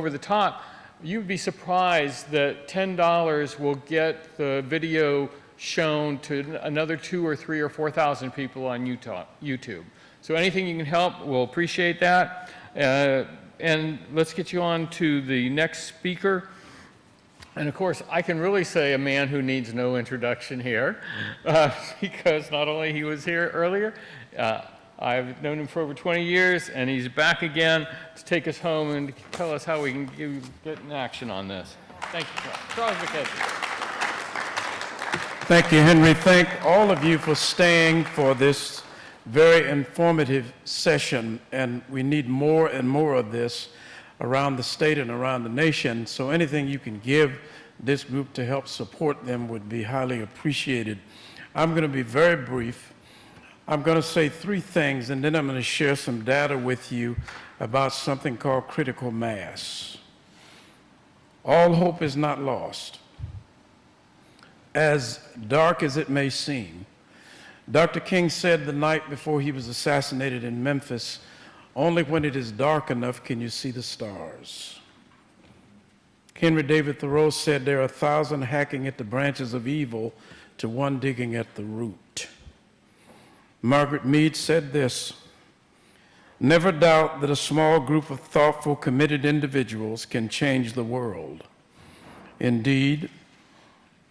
the top. You'd be surprised that $10 will get the video shown to another 2,000 or 3,000 or 4,000 people on YouTube. So anything you can help, we'll appreciate that. And let's get you on to the next speaker. And of course, I can really say a man who needs no introduction here, because not only he was here earlier, I've known him for over 20 years, and he's back again to take us home and tell us how we can get in action on this. Thank you, Charles McKenzie. Thank you, Henry. Thank all of you for staying for this very informative session, and we need more and more of this around the state and around the nation, so anything you can give this group to help support them would be highly appreciated. I'm going to be very brief. I'm going to say 3 things, and then I'm going to share some data with you about something called critical mass. All hope is not lost. As dark as it may seem, Dr. King said the night before he was assassinated in Memphis, "Only when it is dark enough can you see the stars." Henry David Thoreau said, "There are 1,000 hacking at the branches of evil to one digging at the root." Margaret Mead said this, "Never doubt that a small group of thoughtful, committed individuals can change the world. Indeed,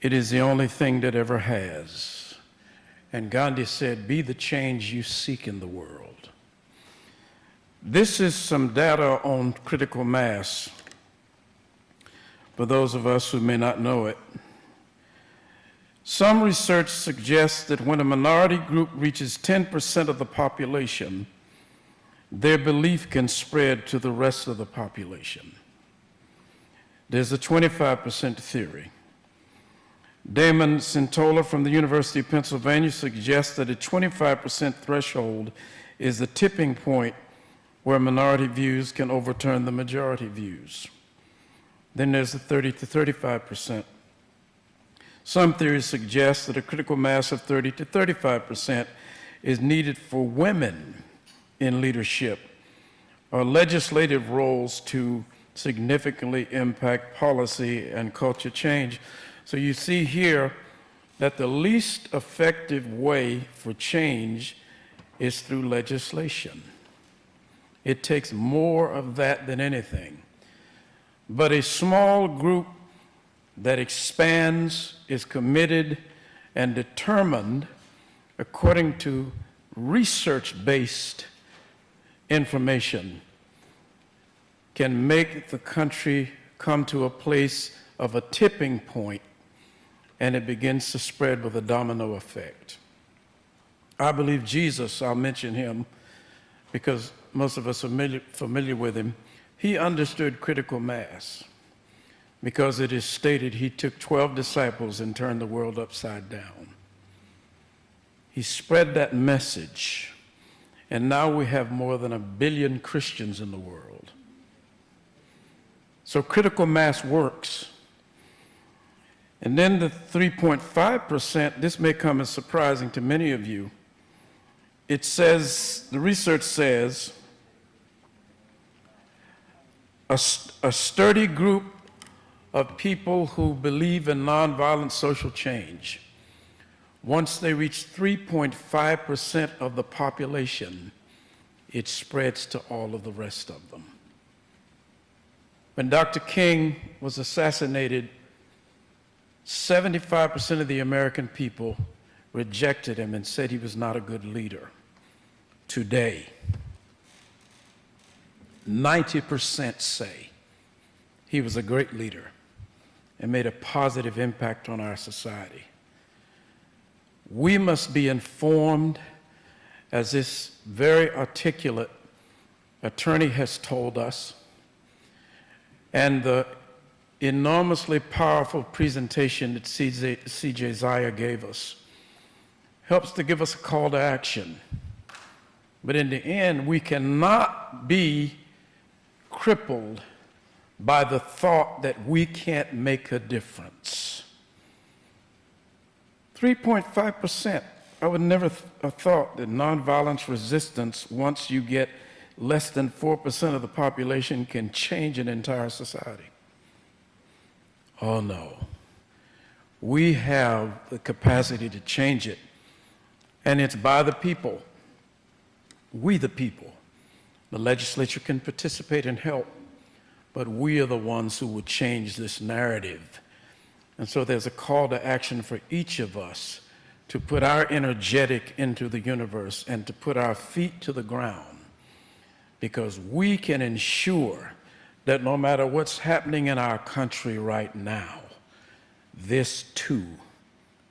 it is the only thing that ever has." And Gandhi said, "Be the change you seek in the world." This is some data on critical mass for those of us who may not know it. Some research suggests that when a minority group reaches 10% of the population, their belief can spread to the rest of the population. There's a 25% theory. Damon Centola from the University of Pennsylvania suggests that a 25% threshold is the tipping point where minority views can overturn the majority views. Then there's the 30 to 35%. Some theories suggest that a critical mass of 30 to 35% is needed for women in leadership or legislative roles to significantly impact policy and culture change. So you see here that the least effective way for change is through legislation. It takes more of that than anything. But a small group that expands, is committed, and determined according to research-based information can make the country come to a place of a tipping point, and it begins to spread with a domino effect. I believe Jesus, I'll mention him because most of us are familiar with him, he understood critical mass because it is stated he took 12 disciples and turned the world upside down. He spread that message, and now we have more than 1 billion Christians in the world. So critical mass works. And then the 3.5%, this may come as surprising to many of you. It says, the research says, a sturdy group of people who believe in nonviolent social change, once they reach 3.5% of the population, it spreads to all of the rest of them. When Dr. King was assassinated, 75% of the American people rejected him and said he was not a good leader. Today, 90% say he was a great leader and made a positive impact on our society. We must be informed, as this very articulate attorney has told us, and the enormously powerful presentation that C.J. Zaya gave us helps to give us a call to action. But in the end, we cannot be crippled by the thought that we can't make a difference. 3.5%. I would never have thought that nonviolence resistance, once you get less than 4% of the population, can change an entire society. Oh no. We have the capacity to change it, and it's by the people. We the people. The legislature can participate and help, but we are the ones who will change this narrative. And so there's a call to action for each of us to put our energetic into the universe and to put our feet to the ground, because we can ensure that no matter what's happening in our country right now, this too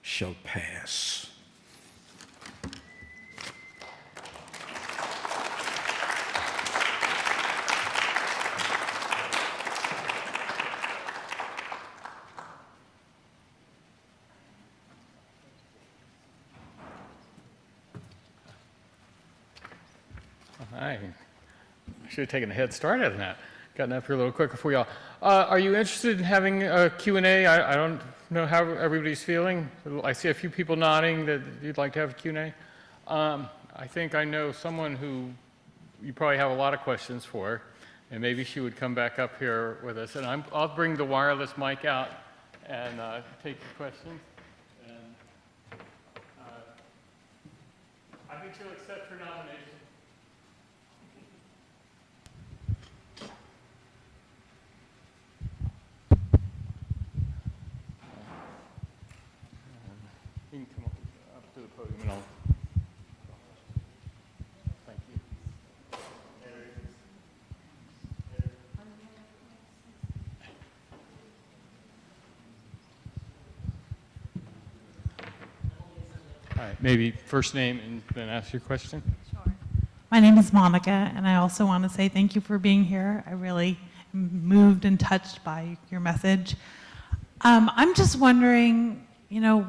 shall pass. I should have taken a head start on that. Gotten up here a little quicker for y'all. Are you interested in having a Q&A? I don't know how everybody's feeling. I see a few people nodding that you'd like to have a Q&A. I think I know someone who you probably have a lot of questions for, and maybe she would come back up here with us. And I'll bring the wireless mic out and take your questions. And I think she'll accept her nomination. You can come up to the podium and I'll. Thank you. All right, maybe first name and then ask your question. Sure. My name is Monica, and I also want to say thank you for being here. I really am moved and touched by your message. I'm just wondering, you know,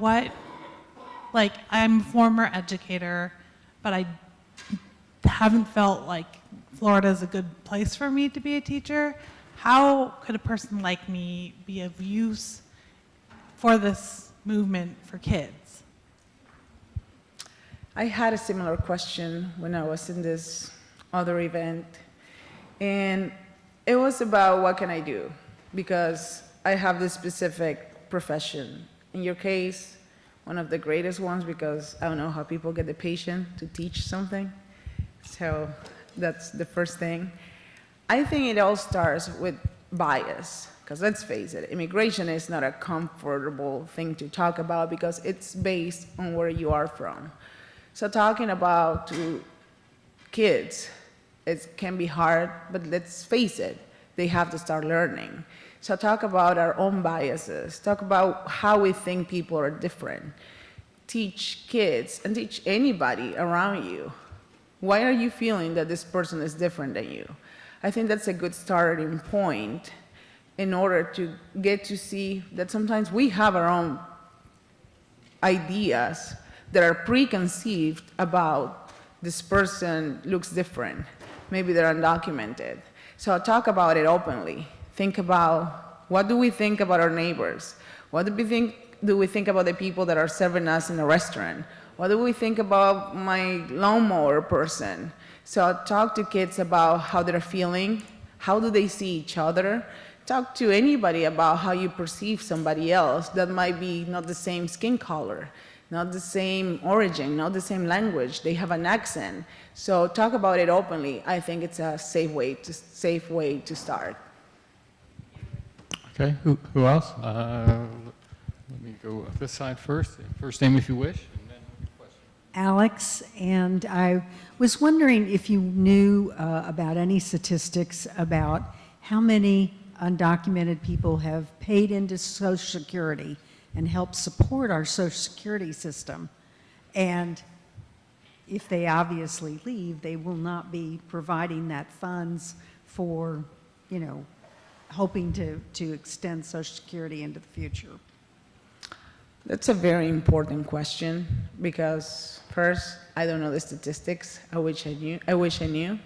I'm a former educator, but I haven't felt like Florida is a good place for me to be a teacher. How could a person like me be of use for this movement for kids? I had a similar question when I was in this other event, and it was about what can I do, because I have this specific profession. In your case, one of the greatest ones, because I don't know how people get the patience to teach something. So that's the first thing. I think it all starts with bias, because let's face it, immigration is not a comfortable thing to talk about because it's based on where you are from. So talking about to kids, it can be hard, but let's face it, they have to start learning. So talk about our own biases, talk about how we think people are different. Teach kids and teach anybody around you. Why are you feeling that this person is different than you? I think that's a good starting point in order to get to see that sometimes we have our own ideas that are preconceived about this person looks different. Maybe they're undocumented. So talk about it openly. Think about, what do we think about our neighbors? What do we think about the people that are serving us in a restaurant? What do we think about my lawnmower person? So talk to kids about how they're feeling, how do they see each other. Talk to anybody about how you perceive somebody else that might be not the same skin color, not the same origin, not the same language. They have an accent. So talk about it openly. I think it's a safe way to start. Okay, who else? Let me go up this side first. First name if you wish, and then your question. Alex, and I was wondering if you knew about any statistics about how many undocumented people have paid into Social Security and helped support our Social Security system. And if they obviously leave, they will not be providing that funds for, you know, hoping to extend Social Security into the future. That's a very important question because first, I don't know the statistics. I wish I knew.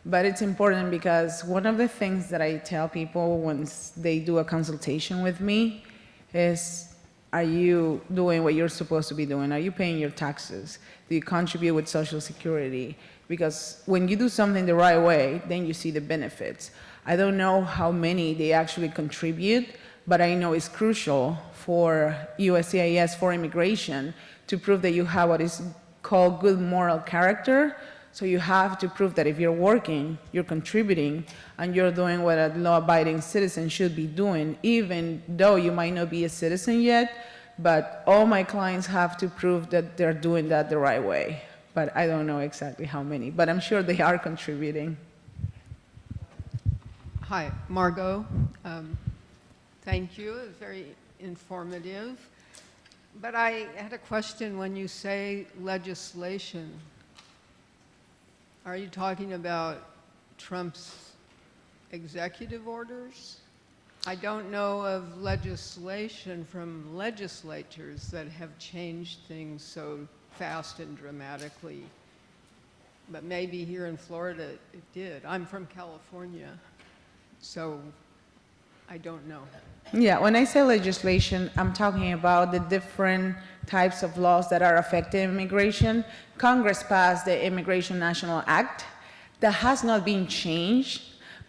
But it's important because one of the things that I tell people once they do a consultation with me is, are you doing what you're supposed to be doing? Are you paying your taxes? Do you contribute with Social Security? Because when you do something the right way, then you see the benefits. I don't know how many they actually contribute, but I know it's crucial for USCIS, for immigration, to prove that you have what is called good moral character. So you have to prove that if you're working, you're contributing, and you're doing what a law-abiding citizen should be doing, even though you might not be a citizen yet, but all my clients have to prove that they're doing that the right way. But I don't know exactly how many, but I'm sure they are contributing. Hi, Margot. Thank you. It was very informative. But I had a question. When you say legislation, are you talking about Trump's executive orders? I don't know of legislation from legislatures that have changed things so fast and dramatically. But maybe here in Florida it did. I'm from California, so I don't know. Yeah, when I say legislation, I'm talking about the different types of laws that are affecting immigration. Congress passed the Immigration National Act that has not been changed,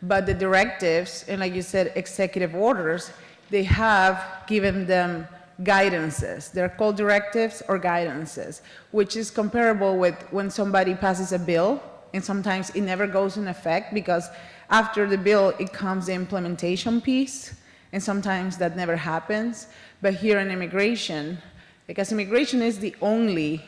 but the directives, and like you said, executive orders, they have given them guidances. They're called directives or guidances, which is comparable with when somebody passes a bill, and sometimes it never goes in effect because after the bill, it comes the implementation piece. And sometimes that never happens. But here in immigration, because immigration is the only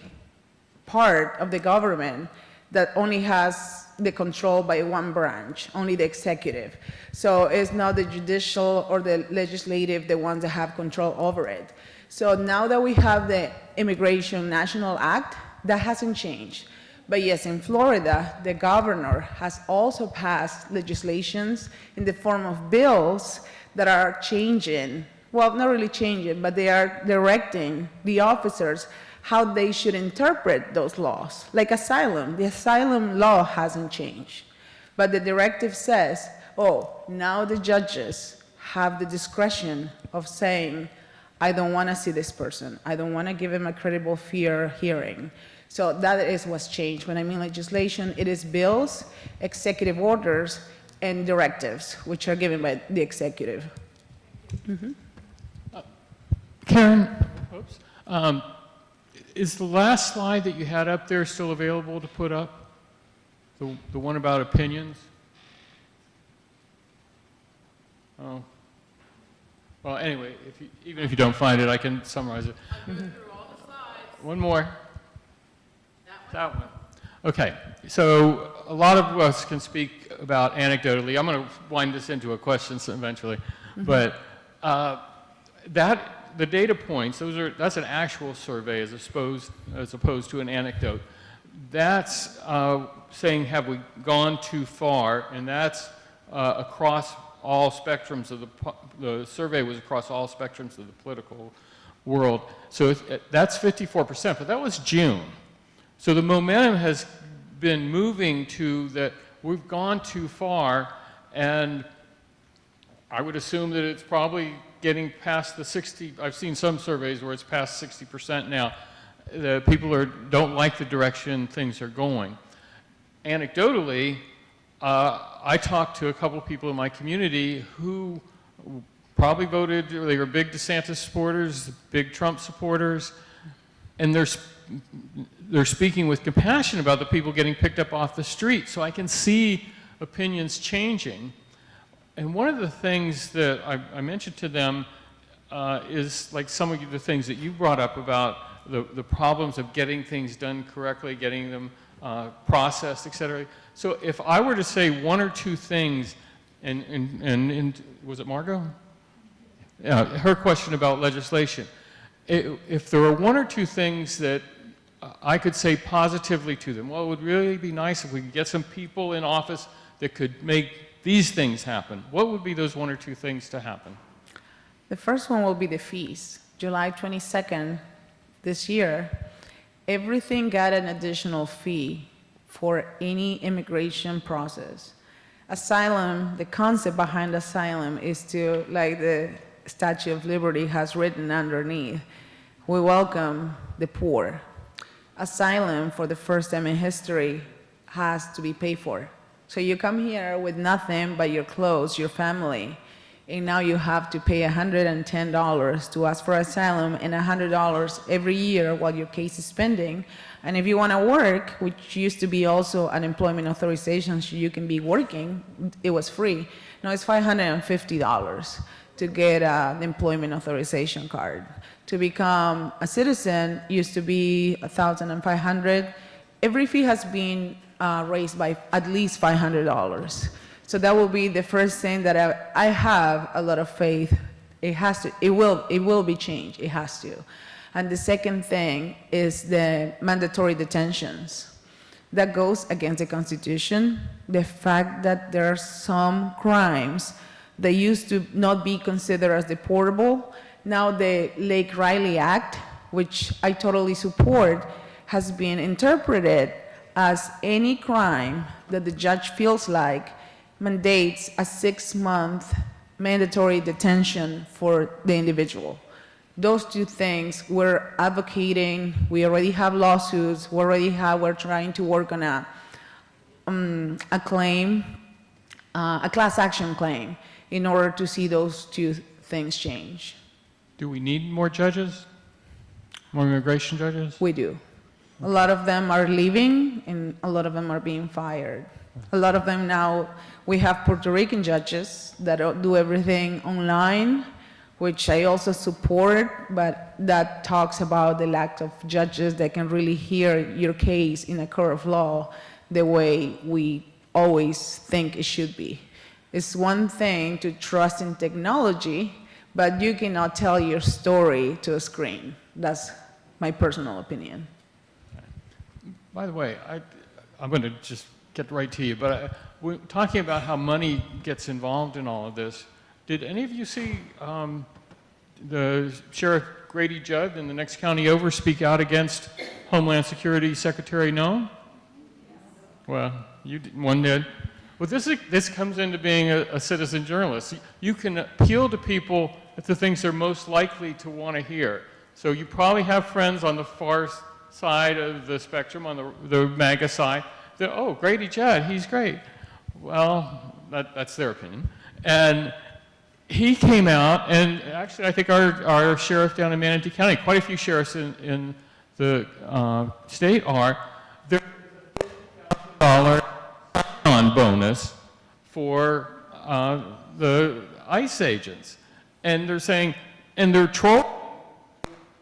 part of the government that only has the control by one branch, only the executive. So it's not the judicial or the legislative, the ones that have control over it. So now that we have the Immigration National Act, that hasn't changed. But yes, in Florida, the governor has also passed legislations in the form of bills that are changing, well, not really changing, but they are directing the officers how they should interpret those laws. Like asylum, the asylum law hasn't changed. But the directive says, oh, now the judges have the discretion of saying, I don't want to see this person. I don't want to give him a credible fear hearing. So that is what's changed. When I mean legislation, it is bills, executive orders, and directives, which are given by the executive. Karen, oops. Is the last slide that you had up there still available to put up? The one about opinions? Oh. Well, anyway, even if you don't find it, I can summarize it. One more. That one. Okay, so a lot of us can speak about anecdotally. I'm going to wind this into a question eventually, but the data points, that's an actual survey as opposed to an anecdote. That's saying, have we gone too far? And that's across all spectrums of the survey was across all spectrums of the political world. So that's 54%, but that was June. So the momentum has been moving to that we've gone too far, and I would assume that it's probably getting past the 60, I've seen some surveys where it's past 60% now. The people don't like the direction things are going. Anecdotally, I talked to a couple of people in my community who probably voted, they were big DeSantis supporters, big Trump supporters, and they're speaking with compassion about the people getting picked up off the street. So I can see opinions changing. And one of the things that I mentioned to them is like some of the things that you brought up about the problems of getting things done correctly, getting them processed, et cetera. So if I were to say one or two things, and was it Margot? Her question about legislation. If there were one or two things that I could say positively to them, well, it would really be nice if we could get some people in office that could make these things happen. What would be those one or two things to happen? The first one will be the fees. July 22nd this year, everything got an additional fee for any immigration process. Asylum, the concept behind asylum is to, like the Statue of Liberty has written underneath, we welcome the poor. Asylum, for the first time in history, has to be paid for. So you come here with nothing but your clothes, your family, and now you have to pay $110 to ask for asylum and $100 every year while your case is pending. And if you want to work, which used to be also an employment authorization, so you can be working, it was free. Now it's $550 to get an employment authorization card. To become a citizen used to be $1,500. Every fee has been raised by at least $500. So that will be the first thing that I have a lot of faith. It will be changed. It has to. And the second thing is the mandatory detentions. That goes against the Constitution. The fact that there are some crimes that used to not be considered as deportable. Now the Lake Riley Act, which I totally support, has been interpreted as any crime that the judge feels like mandates a 6-month mandatory detention for the individual. Those two things we're advocating. We already have lawsuits. We're trying to work on a claim, a class action claim, in order to see those two things change. Do we need more judges? More immigration judges? We do. A lot of them are leaving, and a lot of them are being fired. A lot of them now, we have Puerto Rican judges that do everything online, which I also support, but that talks about the lack of judges that can really hear your case in a court of law the way we always think it should be. It's one thing to trust in technology, but you cannot tell your story to a screen. That's my personal opinion. By the way, I'm going to just get right to you, but we're talking about how money gets involved in all of this. Did any of you see the Sheriff Grady Judd in the next county over speak out against Homeland Security Secretary Noem? Well, one did. Well, this comes into being a citizen journalist. You can appeal to people at the things they're most likely to want to hear. So you probably have friends on the far side of the spectrum, on the MAGA side, that, oh, Grady Judd, he's great. Well, that's their opinion. And he came out, and actually I think our sheriff down in Manatee County, quite a few sheriffs in the state are, there's a $50,000 sign-on bonus for the ICE agents. And they're saying, and they're trolling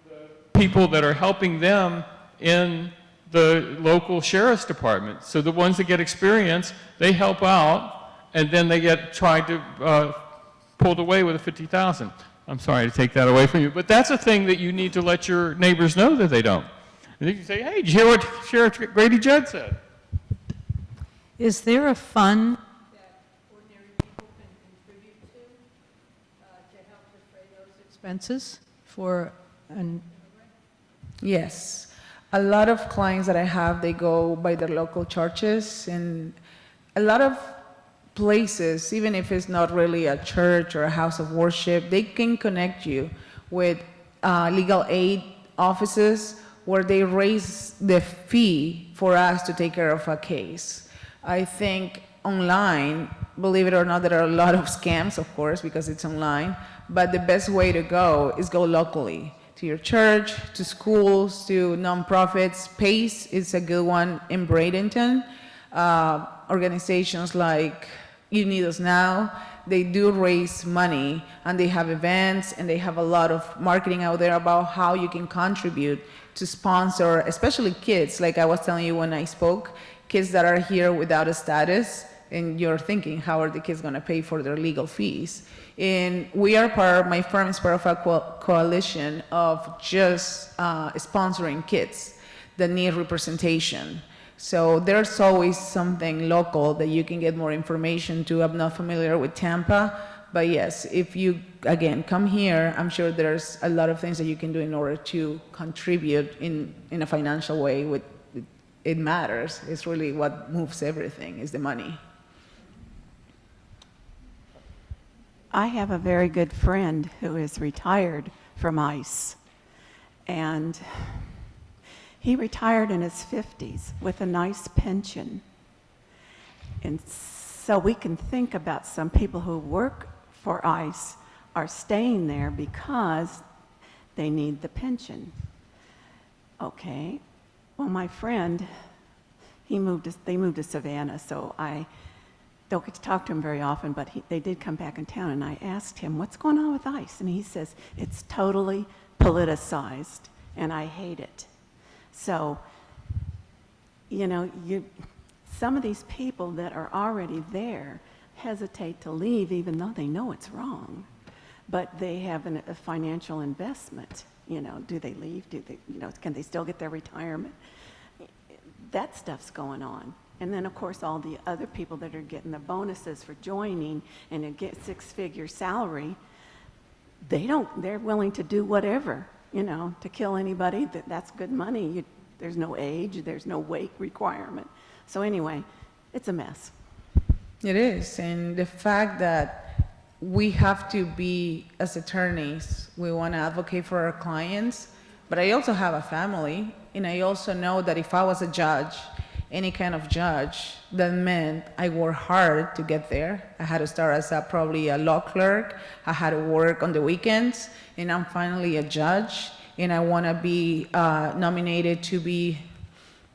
the people that are helping them in the local sheriff's department. So the ones that get experience, they help out, and then they get tried to pulled away with a $50,000. I'm sorry to take that away from you, but that's a thing that you need to let your neighbors know that they don't. And you can say, hey, did you hear what Sheriff Grady Judd said? Is there a fund that ordinary people can contribute to help defray those expenses for an... Yes. A lot of clients that I have, they go by their local churches, and a lot of places, even if it's not really a church or a house of worship, they can connect you with legal aid offices where they raise the fee for us to take care of a case. I think online, believe it or not, there are a lot of scams, of course, because it's online, but the best way to go is go locally, to your church, to schools, to nonprofits. PACE is a good one in Bradenton. Organizations like You Need Us Now, they do raise money, and they have events, and they have a lot of marketing out there about how you can contribute to sponsor, especially kids. Like I was telling you when I spoke, kids that are here without a status, and you're thinking, how are the kids going to pay for their legal fees? And we are my firm is part of a coalition of just sponsoring kids that need representation. So there's always something local that you can get more information to. I'm not familiar with Tampa, but yes, if you, again, come here, I'm sure there's a lot of things that you can do in order to contribute in a financial way. It matters. It's really what moves everything, is the money. I have a very good friend who is retired from ICE, and he retired in his 50s with a nice pension. And so we can think about some people who work for ICE are staying there because they need the pension. Okay, well, my friend, they moved to Savannah, so I don't get to talk to him very often, but they did come back in town, and I asked him, what's going on with ICE? And he says, it's totally politicized, and I hate it. So, you know, some of these people that are already there hesitate to leave even though they know it's wrong, but they have a financial investment. You know, do they leave? Do they, you know, can they still get their retirement? That stuff's going on. And then, of course, all the other people that are getting the bonuses for joining and a six-figure salary, they're willing to do whatever, you know, to kill anybody. That's good money. There's no age, there's no weight requirement. So anyway, it's a mess. It is, and the fact that we have to be, as attorneys, we want to advocate for our clients, but I also have a family, and I also know that if I was a judge, any kind of judge, that meant I worked hard to get there. I had to start as probably a law clerk. I had to work on the weekends, and I'm finally a judge, and I want to be nominated to be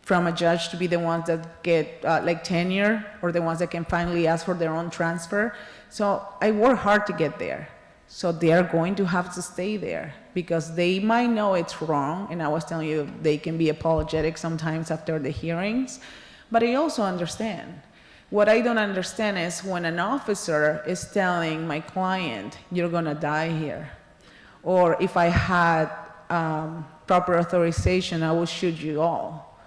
from a judge to be the ones that get like tenure, or the ones that can finally ask for their own transfer. So I work hard to get there. So they are going to have to stay there because they might know it's wrong. And I was telling you, they can be apologetic sometimes after the hearings, but I also understand. What I don't understand is when an officer is telling my client, you're gonna die here. Or if I had proper authorization, I will shoot you all.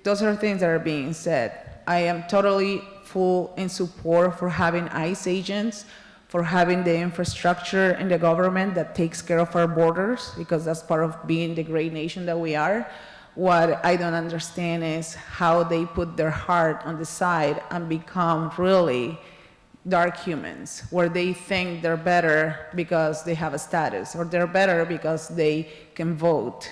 Those are things that are being said. I am totally full in support for having ICE agents, for having the infrastructure in the government that takes care of our borders, because that's part of being the great nation that we are. What I don't understand is how they put their heart on the side and become really dark humans, where they think they're better because they have a status, or they're better because they can vote.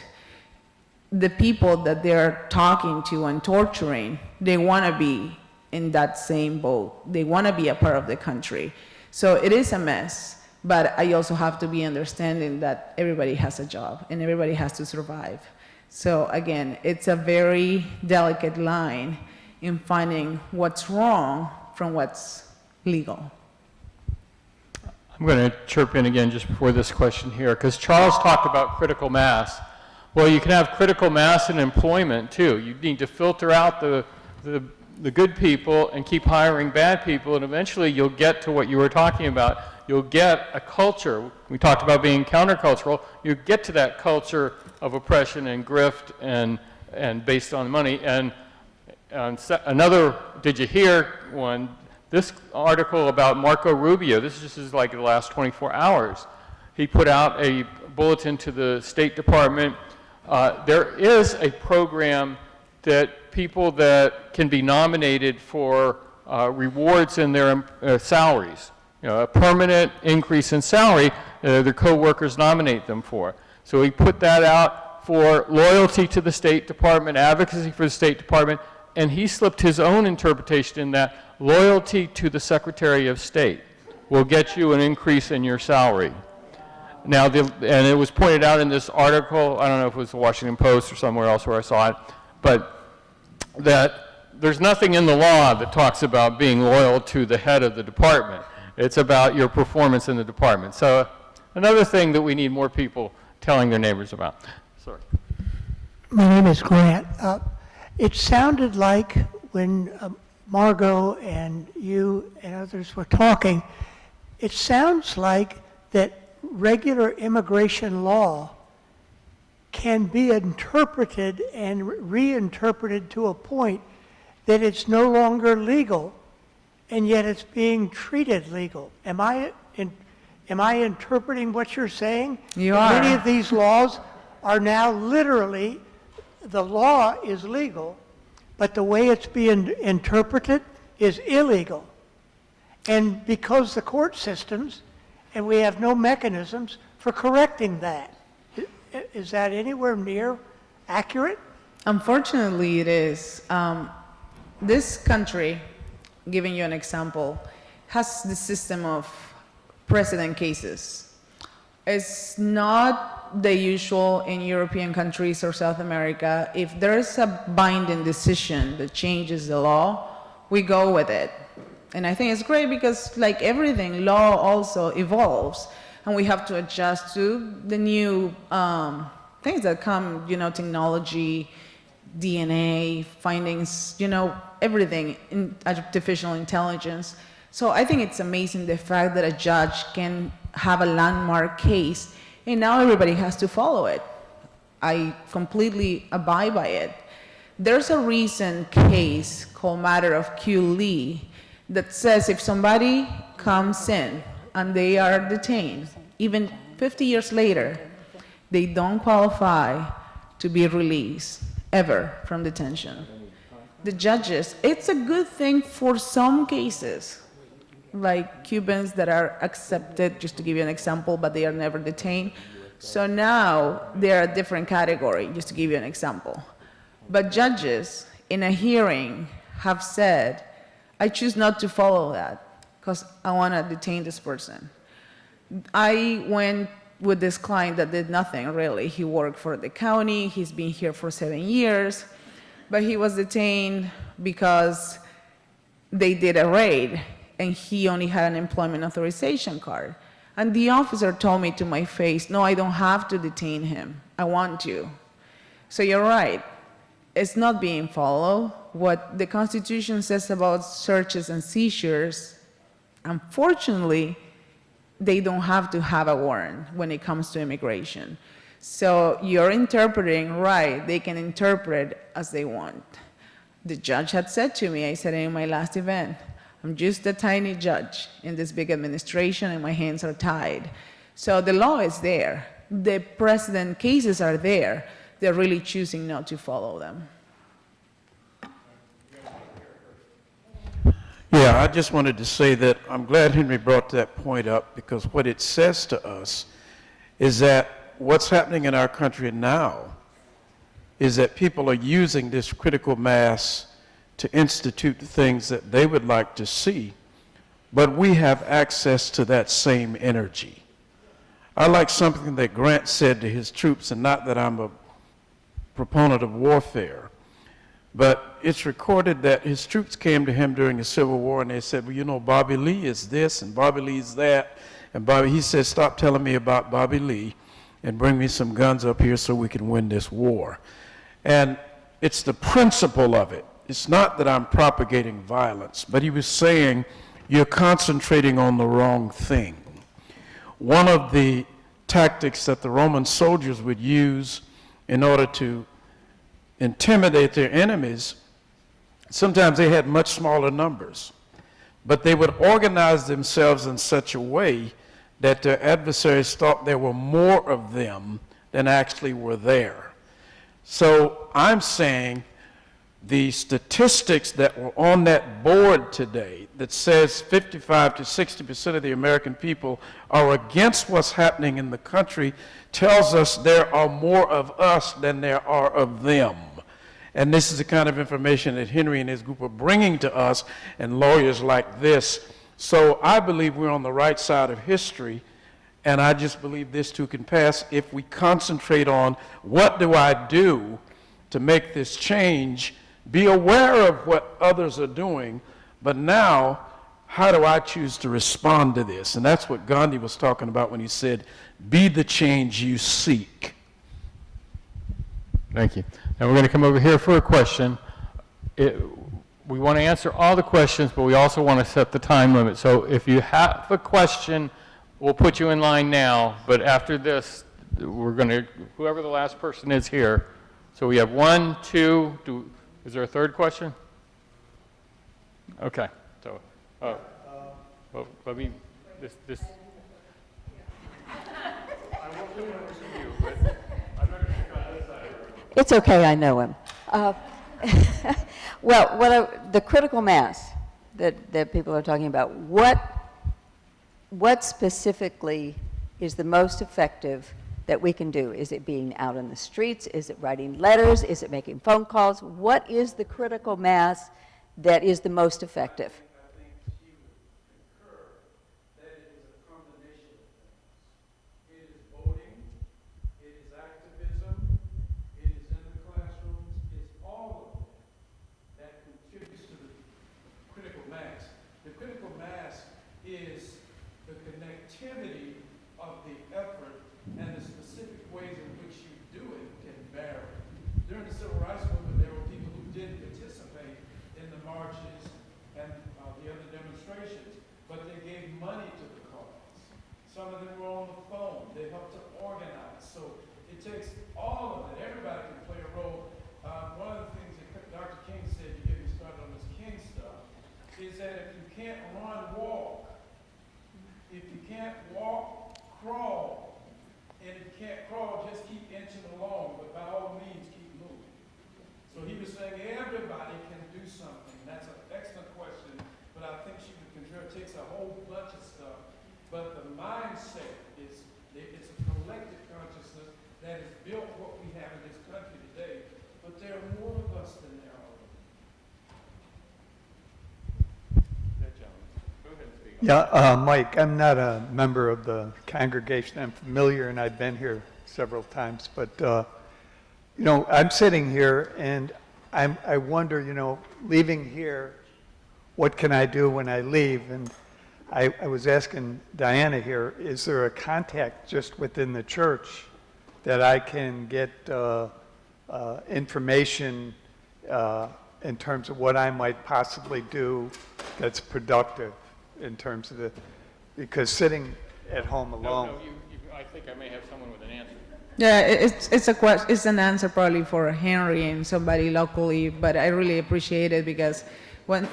The people that they're talking to and torturing, they want to be in that same boat. They want to be a part of the country. So it is a mess, but I also have to be understanding that everybody has a job and everybody has to survive. So again, it's a very delicate line in finding what's wrong from what's legal. I'm going to chirp in again just before this question here, because Charles talked about critical mass. Well, you can have critical mass in employment too. You need to filter out the good people and keep hiring bad people, and eventually you'll get to what you were talking about. You'll get a culture. We talked about being countercultural. You get to that culture of oppression and grift and based on money. And another, did you hear one? This article about Marco Rubio, this is just like the last 24 hours. He put out a bulletin to the State Department. There is a program that people that can be nominated for rewards in their salaries, you know, a permanent increase in salary, their co-workers nominate them for. So he put that out for loyalty to the State Department, advocacy for the State Department, and he slipped his own interpretation in that loyalty to the Secretary of State will get you an increase in your salary. Now, and it was pointed out in this article, I don't know if it was the Washington Post or somewhere else where I saw it, but that there's nothing in the law that talks about being loyal to the head of the department. It's about your performance in the department. So another thing that we need more people telling their neighbors about. Sorry. My name is Grant. It sounded like when Margot and you and others were talking, it sounds like that regular immigration law can be interpreted and reinterpreted to a point that it's no longer legal, and yet it's being treated legal. Am I interpreting what you're saying? You That are. Many of these laws are now literally, the law is legal, but the way it's being interpreted is illegal. And because the court systems, and we have no mechanisms for correcting that. Is that anywhere near accurate? Unfortunately, it is. This country, giving you an example, has the system of precedent cases. It's not the usual in European countries or South America. If there is a binding decision that changes the law, we go with it. And I think it's great because, like everything, law also evolves, and we have to adjust to the new things that come, technology, DNA, findings, everything, in artificial intelligence. So I think it's amazing the fact that a judge can have a landmark case, and now everybody has to follow it. I completely abide by it. There's a recent case called Matter of Q. Lee that says if somebody comes in and they are detained, even 50 years later, they don't qualify to be released ever from detention. The judges, it's a good thing for some cases, like Cubans that are accepted, just to give you an example, but they are never detained. So now they're a different category, just to give you an example. But judges in a hearing have said, I choose not to follow that because I want to detain this person. I went with this client that did nothing, really. He worked for the county. He's been here for 7 years. But he was detained because they did a raid, and he only had an employment authorization card. And the officer told me to my face, no, I don't have to detain him. I want to. So you're right. It's not being followed. What the Constitution says about searches and seizures, unfortunately, they don't have to have a warrant when it comes to immigration. So you're interpreting right. They can interpret as they want. The judge had said to me, I said in my last event, I'm just a tiny judge in this big administration and my hands are tied. So the law is there. The precedent cases are there. They're really choosing not to follow them. Yeah, I just wanted to say that I'm glad Henry brought that point up, because what it says to us is that what's happening in our country now is that people are using this critical mass to institute the things that they would like to see, but we have access to that same energy. I like something that Grant said to his troops, and not that I'm a proponent of warfare, but it's recorded that his troops came to him during the Civil War and they said, well, Bobby Lee is this and Bobby Lee's that. And he said, stop telling me about Bobby Lee and bring me some guns up here so we can win this war. And it's the principle of it. It's not that I'm propagating violence, but he was saying, you're concentrating on the wrong thing. One of the tactics that the Roman soldiers would use in order to intimidate their enemies, sometimes they had much smaller numbers, but they would organize themselves in such a way that their adversaries thought there were more of them than actually were there. So I'm saying the statistics that were on that board today that says 55 to 60% of the American people are against what's happening in the country tells us there are more of us than there are of them. And this is the kind of information that Henry and his group are bringing to us, and lawyers like this. So I believe we're on the right side of history, and I just believe this too can pass if we concentrate on what do I do to make this change, be aware of what others are doing, but now how do I choose to respond to this? And that's what Gandhi was talking about when he said, be the change you seek. Thank you. And we're going to come over here for a question. We want to answer all the questions, but we also want to set the time limit. So if you have a question, we'll put you in line now, but after this, we're going to, whoever the last person is here. So we have 1, 2, is there a third question? Okay. So, well, let me, this. I won't do it to you, but I'm not going to pick on this side. It's okay, I know him. Well, the critical mass that people are talking about, what specifically is the most effective that we can do? Is it being out in the streets? Is it writing letters? Is it making phone calls? What is the critical mass that is the most effective? I think she would concur that it is a combination of things. It is voting, it is activism, it is in the classrooms, it's all of that contributes to the critical mass. The critical mass is the connectivity of the effort, and the specific ways in which you do it can vary. During the Civil Rights Movement, there were people who didn't participate in the marches and the other demonstrations, but they gave money to the cause. Some of them were on the phone. They helped to organize. So it takes all of it. Everybody can play a role. One of the things that Dr. King said, to get me started on this King stuff, is that if you can't run, walk. If you can't walk, crawl. And if you can't crawl, just keep inching along, but by all means, keep moving. So he was saying everybody can do something. That's an excellent question, but I think she would concur. It takes a whole bunch of stuff. But the mindset is, it's a collective consciousness that has built what we have in this country today. But there are more of us than there are. That gentleman. Go ahead and speak. Yeah, Mike, I'm not a member of the congregation. I'm familiar, and I've been here several times. But, you know, I'm sitting here, and I wonder, you know, leaving here, what can I do when I leave? And I was asking Diana here, is there a contact just within the church that I can get information in terms of what I might possibly do that's productive? In terms of the, because sitting at home alone. No, I think I may have someone with an answer. Yeah, it's an answer probably for Henry and somebody locally, but I really appreciate it because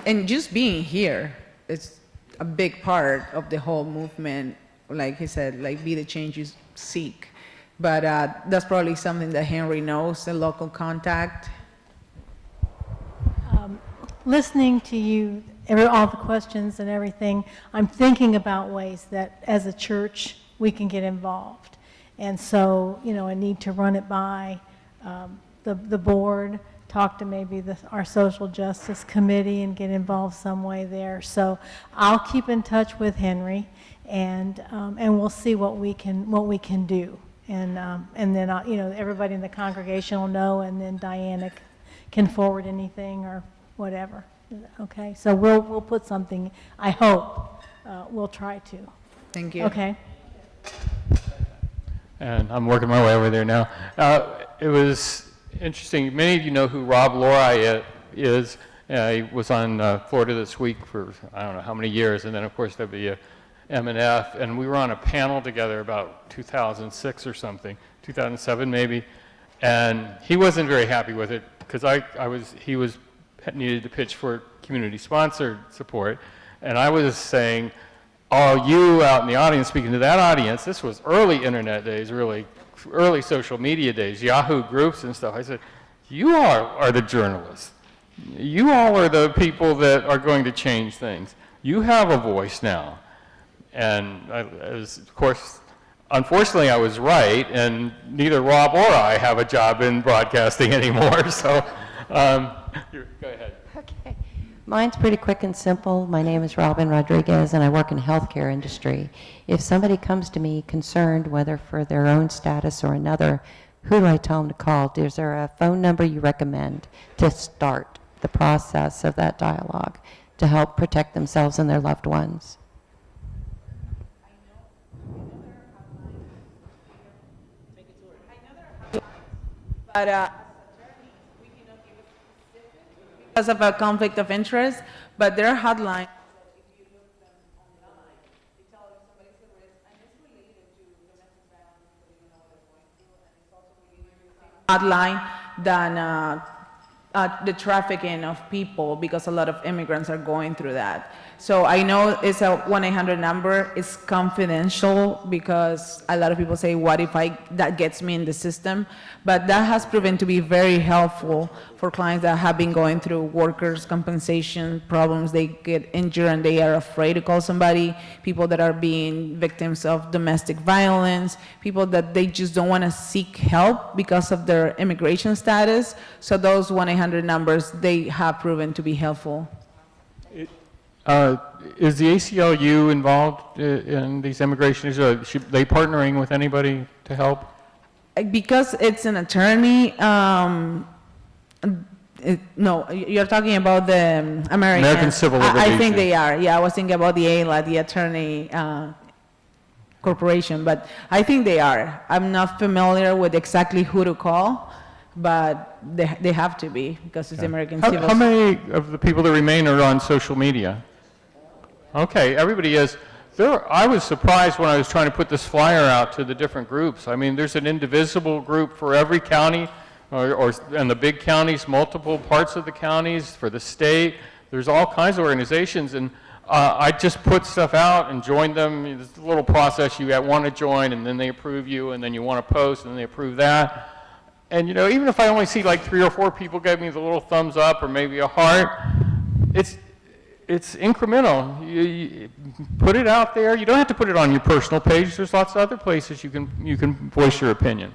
and just being here, it's a big part of the whole movement. Like he said, like be the change you seek. But that's probably something that Henry knows, the local contact. Listening to you, all the questions and everything, I'm thinking about ways that as a church we can get involved. And so, you know, I need to run it by the board, talk to maybe our social justice committee and get involved some way there. So I'll keep in touch with Henry and we'll see what we can do. And then, you know, everybody in the congregation will know, and then Diana can forward anything or whatever. Okay, so we'll put something, I hope, we'll try to. Thank you. Okay. And I'm working my way over there now. It was interesting. Many of you know who Rob Lori is. He was on Florida This Week for I don't know how many years, and then of course M&F, and we were on a panel together about 2006 or something, 2007 maybe, and he wasn't very happy with it because he needed to pitch for community-sponsored support, and I was saying, oh, you out in the audience, speaking to that audience, this was early internet days, really, early social media days, Yahoo groups and stuff. I said, you all are the journalists. You all are the people that are going to change things. You have a voice now. And of course, unfortunately, I was right, and neither Rob or I have a job in broadcasting anymore, so go ahead. Okay. Mine's pretty quick and simple. My name is Robin Rodriguez, and I work in the healthcare industry. If somebody comes to me concerned, whether for their own status or another, who do I tell them to call? Is there a phone number you recommend to start the process of that dialogue? to help protect themselves and their loved ones. But because of a conflict of interest, but their hotline. Hotline than the trafficking of people, because a lot of immigrants are going through that. So I know it's a 1-800 number. It's confidential because a lot of people say, what if that gets me in the system? But that has proven to be very helpful for clients that have been going through workers' compensation problems. They get injured and they are afraid to call somebody, people that are being victims of domestic violence, people that they just don't want to seek help because of their immigration status. So those 1-800 numbers, they have proven to be helpful. Is the ACLU involved in these immigration issues? Are they partnering with anybody to help? Because it's an attorney, no, you're talking about the American Civil Litigation. I think they are. Yeah, I was thinking about the ALA, the attorney corporation, but I think they are. I'm not familiar with exactly who to call, but they have to be, because it's the American Civil. How many of the people that remain are on social media? Okay, everybody is. I was surprised when I was trying to put this flyer out to the different groups. I mean, there's an indivisible group for every county, and the big counties, multiple parts of the counties, for the state. There's all kinds of organizations, and I just put stuff out and joined them. It's a little process. You want to join, and then they approve you, and then you want to post, and then they approve that. And, you know, even if I only see like 3 or 4 people give me the little thumbs up or maybe a heart, it's incremental. You put it out there. You don't have to put it on your personal page. There's lots of other places you can voice your opinion.